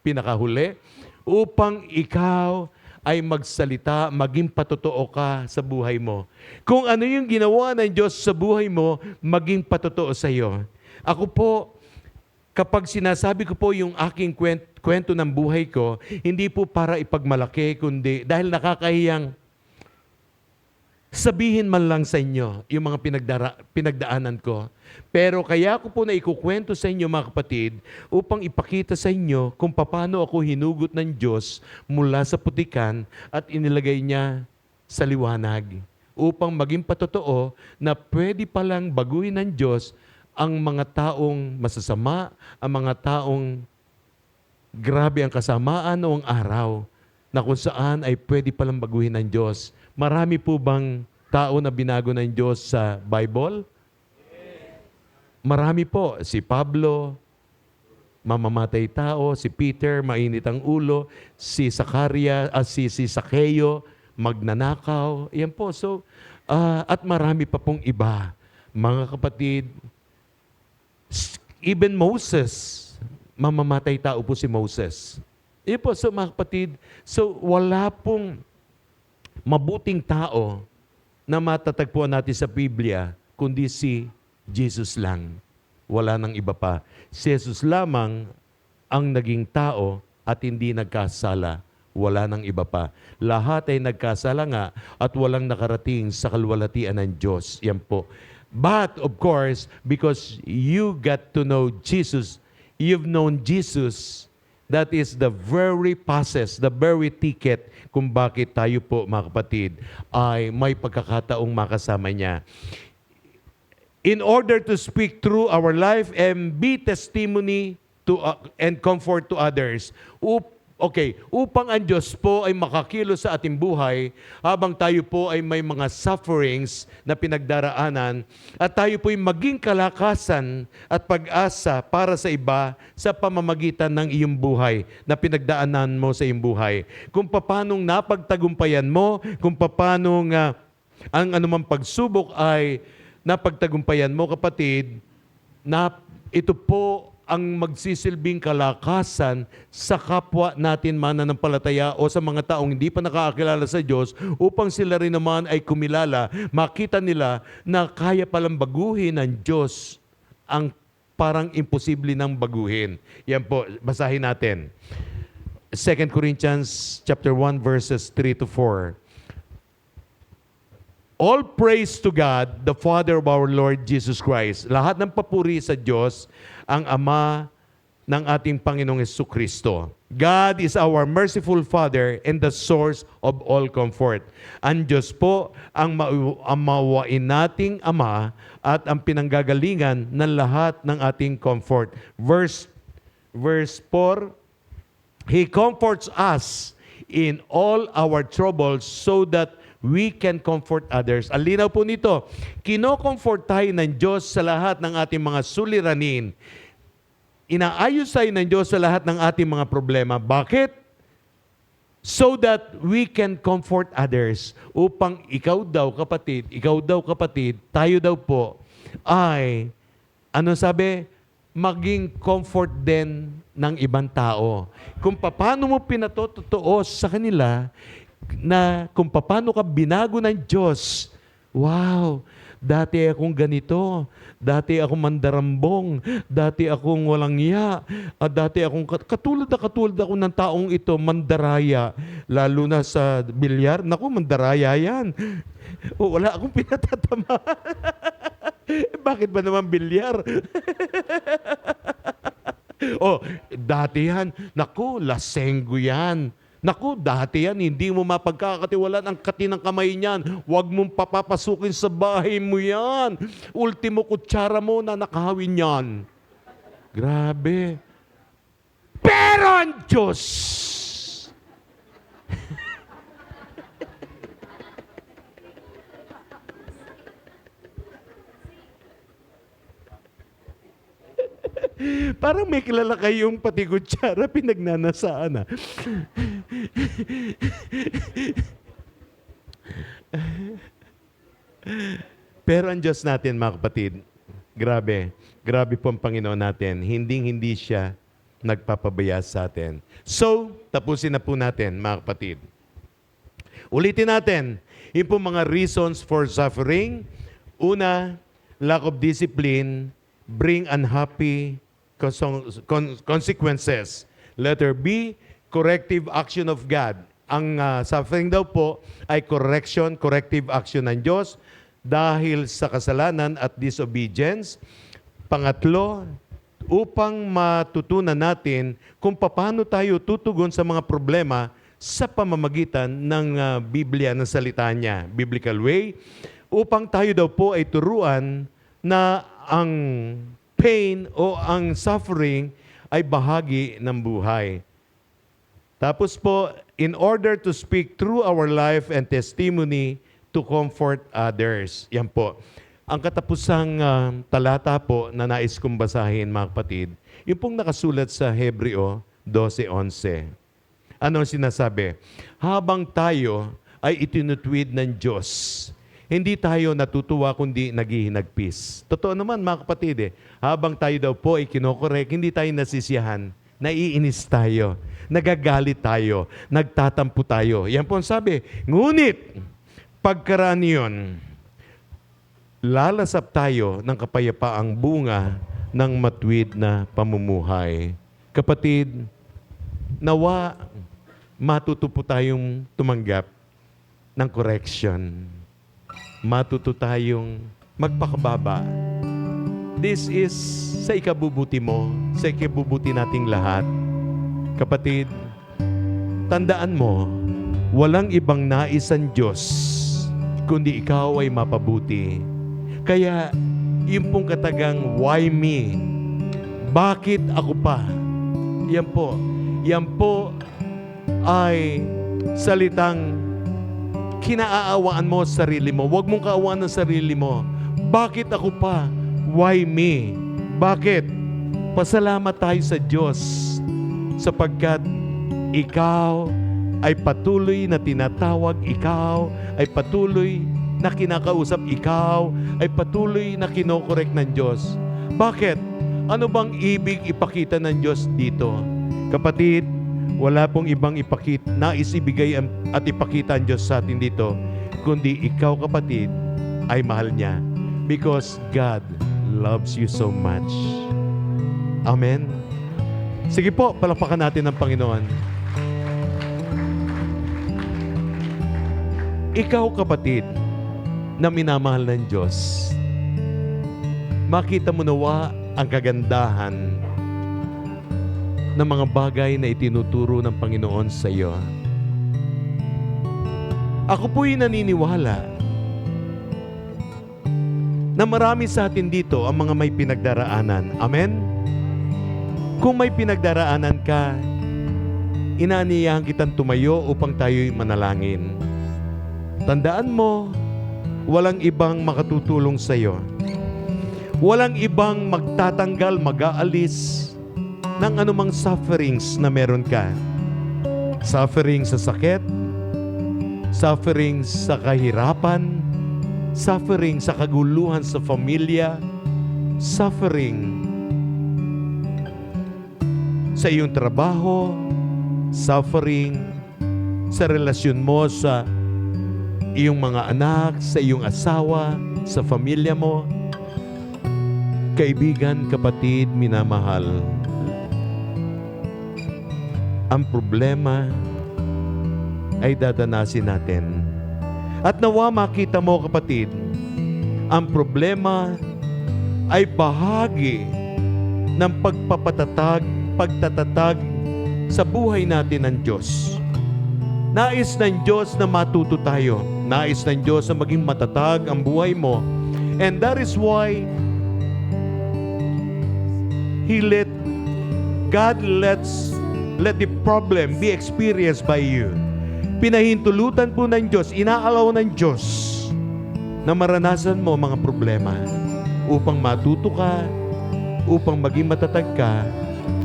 pinakahuli, upang ikaw ay magsalita, maging patotoo ka sa buhay mo. Kung ano yung ginawa ng Diyos sa buhay mo, maging patotoo sa iyo. Ako po, kapag sinasabi ko po yung aking kwento ng buhay ko, hindi po para ipagmalaki, kundi dahil nakakahiyang sabihin man lang sa inyo yung mga pinagdaanan ko. Pero kaya ko po na ikukwento sa inyo mga kapatid upang ipakita sa inyo kung paano ako hinugot ng Diyos mula sa putikan at inilagay niya sa liwanag. Upang maging patotoo na pwede palang baguhin ng Diyos ang mga taong masasama, ang mga taong grabe ang kasamaan noong araw na kung saan ay pwede palang baguhin ng Diyos. Marami po bang tao na binago ng Diyos sa Bible? Marami po. Si Pablo, mamamatay tao. Si Peter, mainit ang ulo. Si Zacchaeus, magnanakaw. Yan po. So, at marami pa pong iba. Mga kapatid, even Moses, mamamatay tao po si Moses. Yan po, so mga kapatid, so wala pong mabuting tao na matatagpuan natin sa Biblia, kundi si Jesus lang. Wala nang iba pa. Si Jesus lamang ang naging tao at hindi nagkasala. Wala nang iba pa. Lahat ay nagkasala nga at walang nakarating sa kalwalhatian ng Diyos. Yan po. But, of course, because you got to know Jesus, you've known Jesus, that is the very process, the very ticket kung bakit tayo po, mga kapatid, ay may pagkakataong makasama niya. In order to speak through our life and be testimony to and comfort to others, upang ang Diyos po ay makakilos sa ating buhay habang tayo po ay may mga sufferings na pinagdaraanan at tayo po ay maging kalakasan at pag-asa para sa iba sa pamamagitan ng iyong buhay na pinagdaanan mo sa iyong buhay. Kung paanong napagtagumpayan mo, kung paanong ang anumang pagsubok ay napagtagumpayan mo, kapatid, na ito po ang magsisilbing kalakasan sa kapwa natin mananampalataya o sa mga taong hindi pa nakakakilala sa Diyos upang sila rin naman ay kumilala, makita nila na kaya palang baguhin ng Diyos ang parang imposible nang baguhin. Yan po, basahin natin. 2 Corinthians chapter 1 verses 3 to 4. All praise to God, the Father of our Lord Jesus Christ. Lahat ng papuri sa Diyos, ang Ama ng ating Panginoong Jesucristo. God is our merciful Father and the source of all comfort. Ang Diyos po ang mawain nating Ama at ang pinanggagalingan ng lahat ng ating comfort. Verse 4, He comforts us in all our troubles so that we can comfort others. Ang linaw po nito, kino-comfort tayo ng Diyos sa lahat ng ating mga suliranin. Inaayos tayo ng Diyos sa lahat ng ating mga problema. Bakit? so that we can comfort others. Upang ikaw daw kapatid, tayo daw po ay, ano sabi? Maging comfort din ng ibang tao. Kung paano mo pinatotoo sa kanila, na kung paano ka binago ng Diyos. Wow! Dati akong ganito. Dati akong mandarambong. Dati akong walang iya. Dati akong katulad ako ng taong ito, mandaraya. Lalo na sa bilyar. Naku, mandaraya yan. Wala akong pinatatama. Bakit ba naman bilyar? Dati yan. Naku, lasenggo yan. Naku, dati yan, hindi mo mapagkakatiwalaan ang kati ng kamay niyan. Huwag mong papapasukin sa bahay mo yan. Ultimo kutsara mo na nakahawin yan. Grabe. Pero ang Diyos! Parang may kilala kayong pati kutsara pinagnanasaan. Pero ang Diyos natin, mga kapatid, grabe po ang Panginoon natin. Hindi siya nagpapabaya sa atin. So, tapusin na po natin, mga kapatid. Ulitin natin, yung po mga reasons for suffering. Una, lack of discipline, bring unhappy consequences. Letter B, corrective action of God. Ang suffering daw po ay corrective action ng Diyos dahil sa kasalanan at disobedience. Pangatlo, upang matutunan natin kung paano tayo tutugon sa mga problema sa pamamagitan ng Biblia, ng salita niya, biblical way, upang tayo daw po ay turuan na ang pain o ang suffering ay bahagi ng buhay. Tapos po, in order to speak through our life and testimony to comfort others. Yan po. Ang katapusang talata po na nais kong basahin, mga kapatid, yung pong nakasulat sa Hebreo 12:11. Ano ang sinasabi? Habang tayo ay itinutwid ng Diyos, hindi tayo natutuwa kundi naghihinagpis. Totoo naman, mga kapatid, habang tayo daw po ay kinokorek, hindi tayo nasisiyahan, naiinis tayo, nagagalit tayo, nagtatampo tayo. Yan po ang sabi. Ngunit, pagkaraan yun, lalasap tayo ng kapayapaang bunga ng matuwid na pamumuhay. Kapatid, nawa matuto po tayong tumanggap ng correction. Matuto tayong magpakababa. This is sa ikabubuti mo, sa ikabubuti nating lahat. Kapatid, tandaan mo, walang ibang nais ang Diyos kundi ikaw ay mapabuti. Kaya, yung pong katagang, why me? Bakit ako pa? Yan po ay salitang kinaaawaan mo sa sarili mo. Huwag mong kaawaan ng sarili mo. Bakit ako pa? Why me? Bakit? Pasalamat tayo sa Diyos sapagkat ikaw ay patuloy na tinatawag, ikaw ay patuloy na kinakausap, ikaw ay patuloy na kinokorek ng Diyos. Bakit? Ano bang ibig ipakita ng Diyos dito? Kapatid, wala pong ibang nais ibigay at ipakita ang Diyos sa atin dito, kundi ikaw, kapatid, ay mahal niya. Because God loves you so much. Amen? Sige po, palakpakan natin ang Panginoon. Ikaw, kapatid, na minamahal ng Diyos, makita mo nawa ang kagandahan ng mga bagay na itinuturo ng Panginoon sa iyo. Ako po'y naniniwala na marami sa atin dito ang mga may pinagdaraanan. Amen? Kung may pinagdaraanan ka, inaaniyahan kitang tumayo upang tayo'y manalangin. Tandaan mo, walang ibang makatutulong sa iyo. Walang ibang magtatanggal, mag-aalis ng anumang sufferings na meron ka. Suffering sa sakit, suffering sa kahirapan, suffering sa kaguluhan sa pamilya, suffering sa iyong trabaho, suffering sa relasyon mo sa iyong mga anak, sa iyong asawa, sa pamilya mo. Kaibigan, kapatid, minamahal, ang problema ay dadanasin natin. At nawa makita mo, kapatid, ang problema ay bahagi ng pagtatatag sa buhay natin ng Diyos. Nais ng Diyos na matuto tayo. Nais ng Diyos na maging matatag ang buhay mo. And that is why God let the problem be experienced by you. Pinahintulutan po ng Diyos, inaalaw ng Diyos na maranasan mo mga problema upang matuto ka, upang maging matatag ka,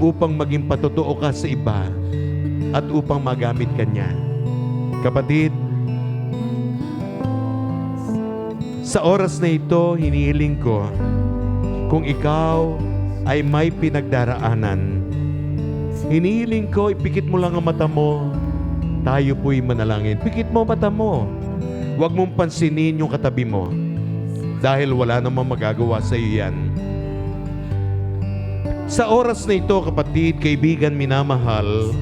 upang maging patotoo ka sa iba, at upang magamit ka niya. Kapatid, sa oras na ito, hinihiling ko, kung ikaw ay may pinagdaraanan, hinihiling ko, ipikit mo lang ang mata mo. Tayo po'y manalangin. Pikit mo mata mo. Huwag mong pansinin yung katabi mo. Dahil wala namang magagawa sa iyo yan. Sa oras na ito, kapatid, kaibigan, minamahal,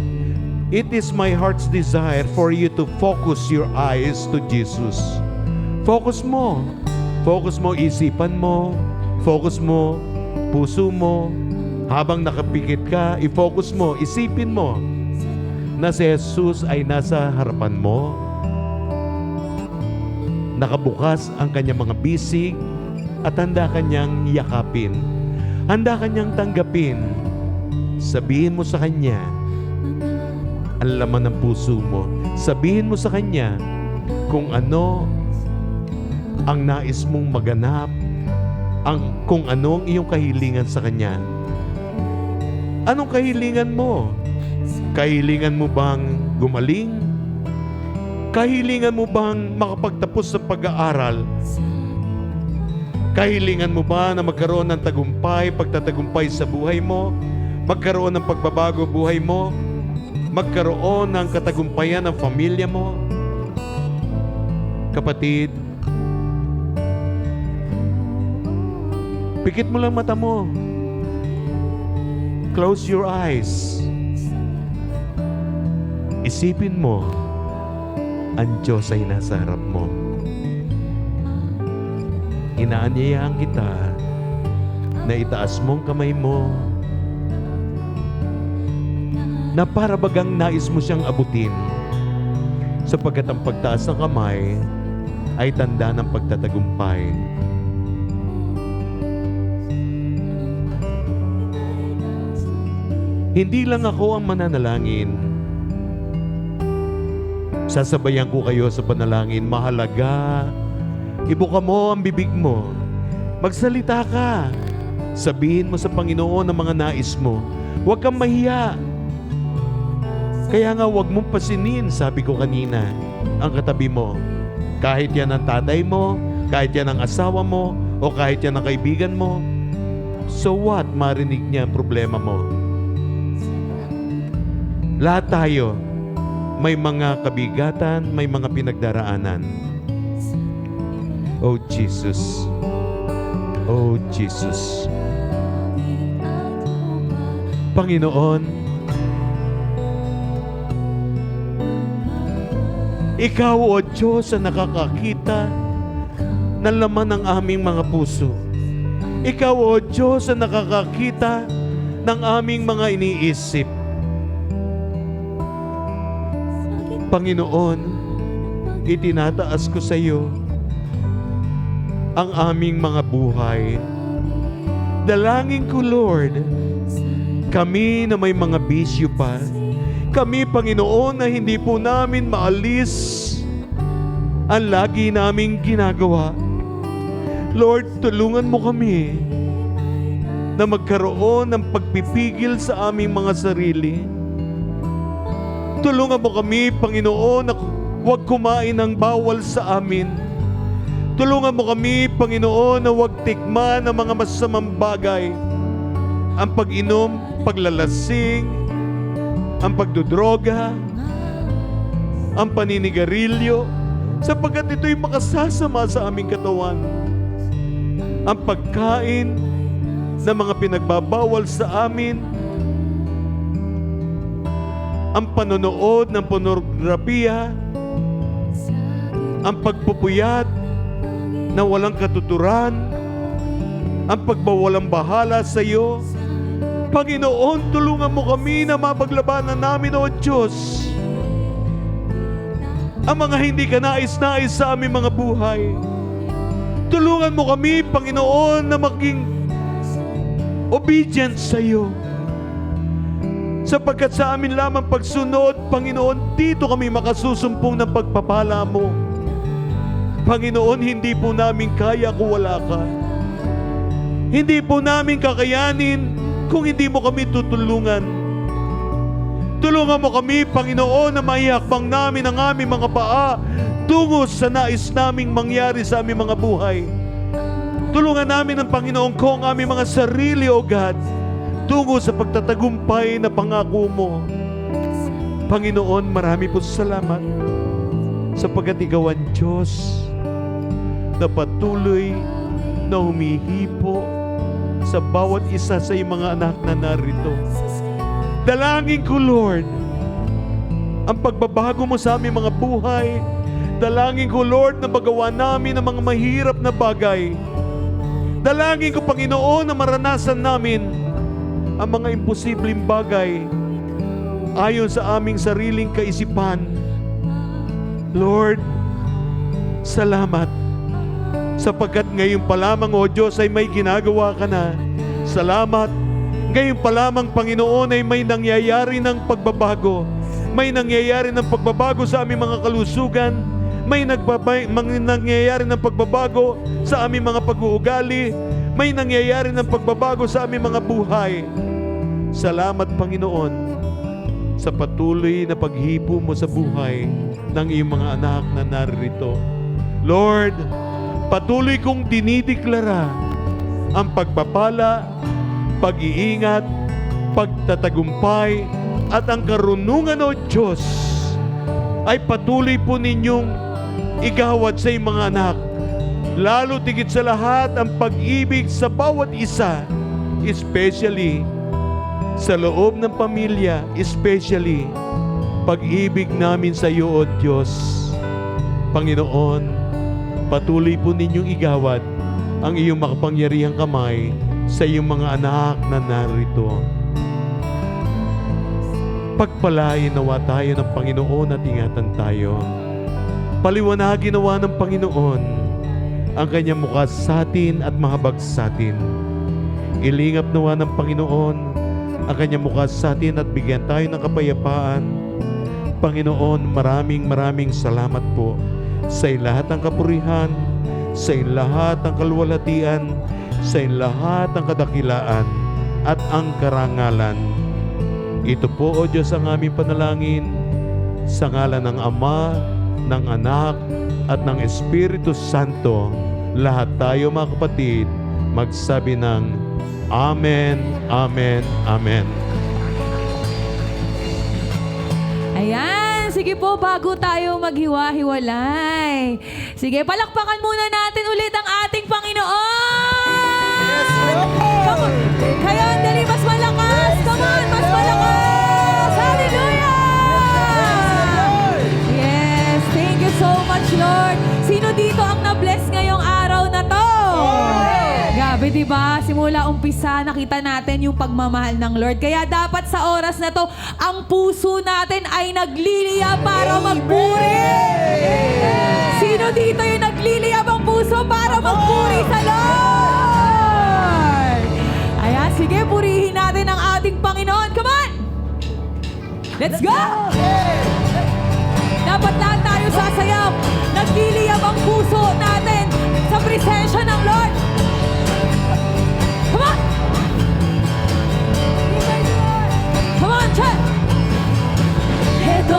it is my heart's desire for you to focus your eyes to Jesus. Focus mo. Focus mo isipan mo. Focus mo puso mo. Habang nakapikit ka, i-focus mo, isipin mo na si Jesus ay nasa harapan mo. Nakabukas ang kanyang mga bisig at handa kanyang yakapin. Handa kanyang tanggapin. Sabihin mo sa kanya ang laman ng puso mo. Sabihin mo sa kanya kung ano ang nais mong maganap, kung ano ang iyong kahilingan sa kanya. Anong kahilingan mo? Kahilingan mo bang gumaling? Kahilingan mo bang makapagtapos sa pag-aaral? Kahilingan mo ba na magkaroon ng tagumpay, pagtatagumpay sa buhay mo? Magkaroon ng pagbabago buhay mo? Magkaroon ng katagumpayan ng pamilya mo? Kapatid, pikit mo lang mata mo. Close your eyes. Isipin mo, ang Diyos ay nasa harap mo. Inaanyayahan kita na itaas mong kamay mo na para bagang nais mo siyang abutin, sapagkat ang pagtaas ng kamay ay tanda ng pagtatagumpay. Hindi lang ako ang mananalangin. Sasabayan ko kayo sa panalangin. Mahalaga, ibuka mo ang bibig mo. Magsalita ka. Sabihin mo sa Panginoon ang mga nais mo. Huwag kang mahiya. Kaya nga huwag mong pasinin, sabi ko kanina, ang katabi mo. Kahit yan ang tatay mo, kahit yan ang asawa mo, o kahit yan ang kaibigan mo. So what? Marinig niya ang problema mo. Lahat tayo may mga kabigatan, may mga pinagdaraanan. Oh Jesus. Oh Jesus. Panginoon, Ikaw, O Diyos, ang nakakakita ng laman ng aming mga puso. Ikaw, O Diyos, ang nakakakita ng aming mga iniisip. Panginoon, itinataas ko sa iyo ang aming mga buhay. Dalangin ko, Lord, kami na may mga bisyo pa, kami, Panginoon, na hindi po namin maalis ang lagi naming ginagawa. Lord, tulungan mo kami na magkaroon ng pagpipigil sa aming mga sarili Tulungan mo kami, Panginoon, na huwag kumain ng bawal sa amin. Tulungan mo kami, Panginoon, na huwag tikman ng mga masamang bagay. Ang pag-inom, paglalasing, ang pagdudroga, ang paninigarilyo, sapagkat ito'y makasasama sa aming katawan. Ang pagkain ng mga pinagbabawal sa amin, ang panonood ng pornografiya, ang pagpupuyat na walang katuturan, ang pagbawalang bahala sa iyo. Panginoon, tulungan mo kami na mapaglabanan namin, O Diyos, ang mga hindi ka nais-nais sa aming mga buhay. Tulungan mo kami, Panginoon, na maging obedient sa iyo. Sapagkat sa amin lamang pagsunod, Panginoon, dito kami makasusumpong ng pagpapala mo. Panginoon, hindi po namin kaya kung wala ka. Hindi po namin kakayanin kung hindi mo kami tutulungan. Tulungan mo kami, Panginoon, na maihakbang namin ang aming mga paa tungo sa nais naming mangyari sa aming mga buhay. Tulungan namin ang Panginoon ko ang aming mga sarili, O God, tungo sa pagtatagumpay na pangako mo. Panginoon, marami po salamat sapagkat ikaw ang Diyos na patuloy na humihipo sa bawat isa sa iyong mga anak na narito. Dalangin ko, Lord, ang pagbabago mo sa aming mga buhay. Dalangin ko, Lord, na magawa namin ang mga mahirap na bagay. Dalangin ko, Panginoon, na maranasan namin ang mga imposibleng bagay ayon sa aming sariling kaisipan. Lord, salamat sapagkat ngayon pa lamang, O Diyos, ay may ginagawa ka na. Salamat, ngayon pa lamang, Panginoon, ay may nangyayari ng pagbabago. May nangyayari ng pagbabago sa aming mga kalusugan. May nangyayari ng pagbabago sa aming mga pag-uugali. May nangyayari ng pagbabago sa aming mga buhay. Salamat, Panginoon, sa patuloy na paghipo mo sa buhay ng iyong mga anak na narito. Lord, patuloy kong dinideklara ang pagpapala, pag-iingat, pagtatagumpay, at ang karunungan, O Diyos, ay patuloy po ninyong igawad sa iyong mga anak. Lalo tigit sa lahat ang pag-ibig sa bawat isa, especially sa loob ng pamilya, especially pag-ibig namin sa iyo, O Diyos. Panginoon, patuloy po ninyong igawad ang iyong makapangyarihang kamay sa iyong mga anak na narito. Pagpalain nawa tayo ng Panginoon at ingatan tayo. Paliwanagin nawa ng Panginoon ang kanyang mukha sa atin at mahabag sa atin. Ilingap nawa ng Panginoon ang kanyang mukha sa atin at bigyan tayo ng kapayapaan. Panginoon, maraming salamat po sa lahat ng kapurihan, sa lahat ng kaluwalhatian, sa lahat ng kadakilaan at ang karangalan. Ito po, O Diyos, ang aming panalangin sa ngalan ng Ama, ng Anak, at ng Espiritu Santo. Lahat tayo, mga kapatid, magsabi ng Amen, Amen, Amen. Ayan, sige po, bago tayo maghiwa-hiwalay. Sige, palakpakan muna natin ulit ang ating Panginoon! Come on. Kayo, dali, mas malakas! Come on, mas malakas! Hallelujah! Yes, thank you so much, Lord. Sino dito ang na-bless ngayong araw na to? Grabe, diba? Simula umpisa, nakita natin yung pagmamahal ng Lord. Kaya dapat sa oras na to, ang puso natin ay nagliliyab para magpuri. Sino dito yung nagliliyab ang puso para magpuri sa Lord? Ayan, sige, purihin natin ang ating Panginoon. Come on! Let's go! Dapat lahat tayo sasayaw. Nagliliyab ang puso natin sa presensya ng Lord. Come on! Come on, church! Ito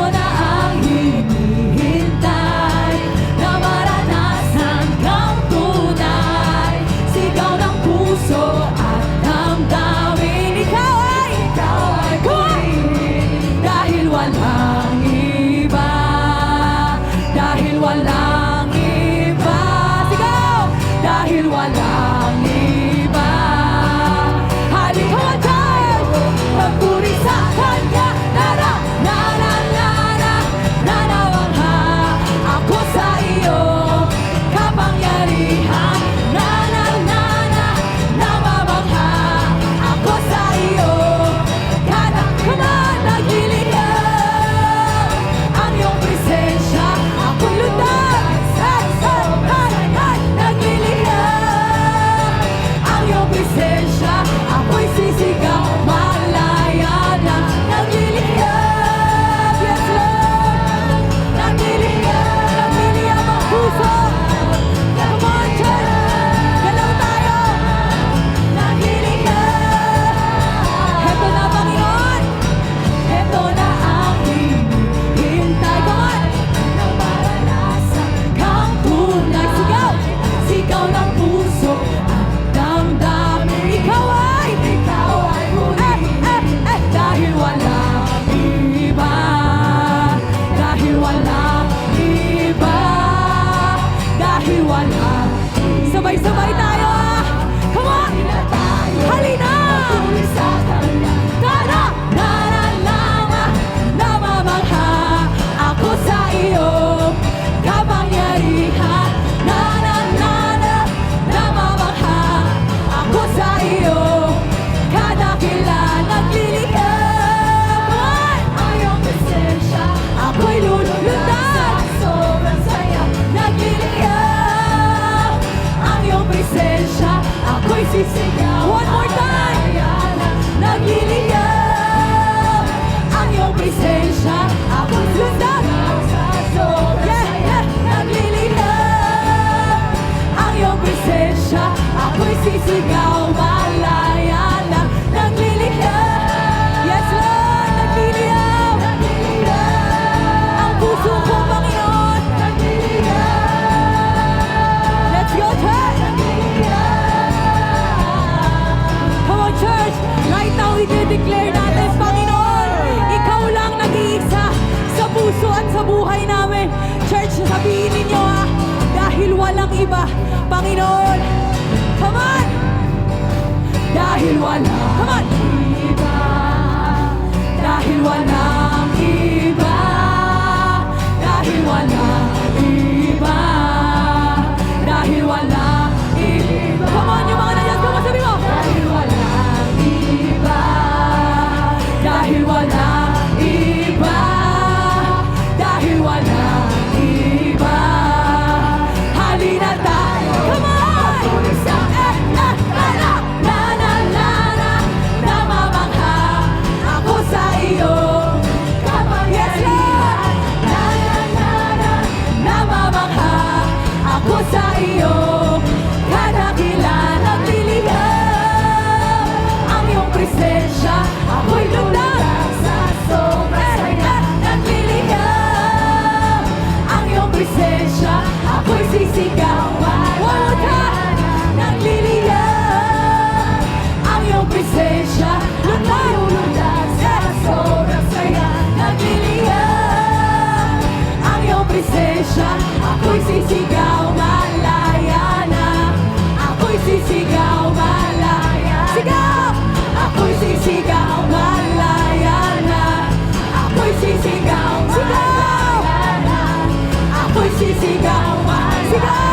Sabihin ninyo dahil walang iba, Panginoon. Come on! Dahil walang come on! Iba, dahil walang iba, dahil walang iba, dahil walang iba. Come on, yung mga nandiyan, come on, sabi mo! Dahil walang iba, dahil walang iba, dahil walang iba. Halina tayo, come on! Namamangha ako sa iyo. Yes, Lord! Namamangha ako sa iyo. Kadakilan at liliham ang iyong presensya. Ako'y lumdag sa sobrang saya. Nagliliham ang iyong presensya. Ako'y sisigawan. One more time! Nagliliham ang iyong presensya. Lumdag sa sobrang saya. Nagliliham ang iyong presensya. Ako'y sisigaw, malaya na. Ako'y sisigaw, malaya. Sigaw! Ako'y sisigaw, malaya na. Ako'y sisigaw, sigaw! Ako'y sisigaw, malaya. Sigaw!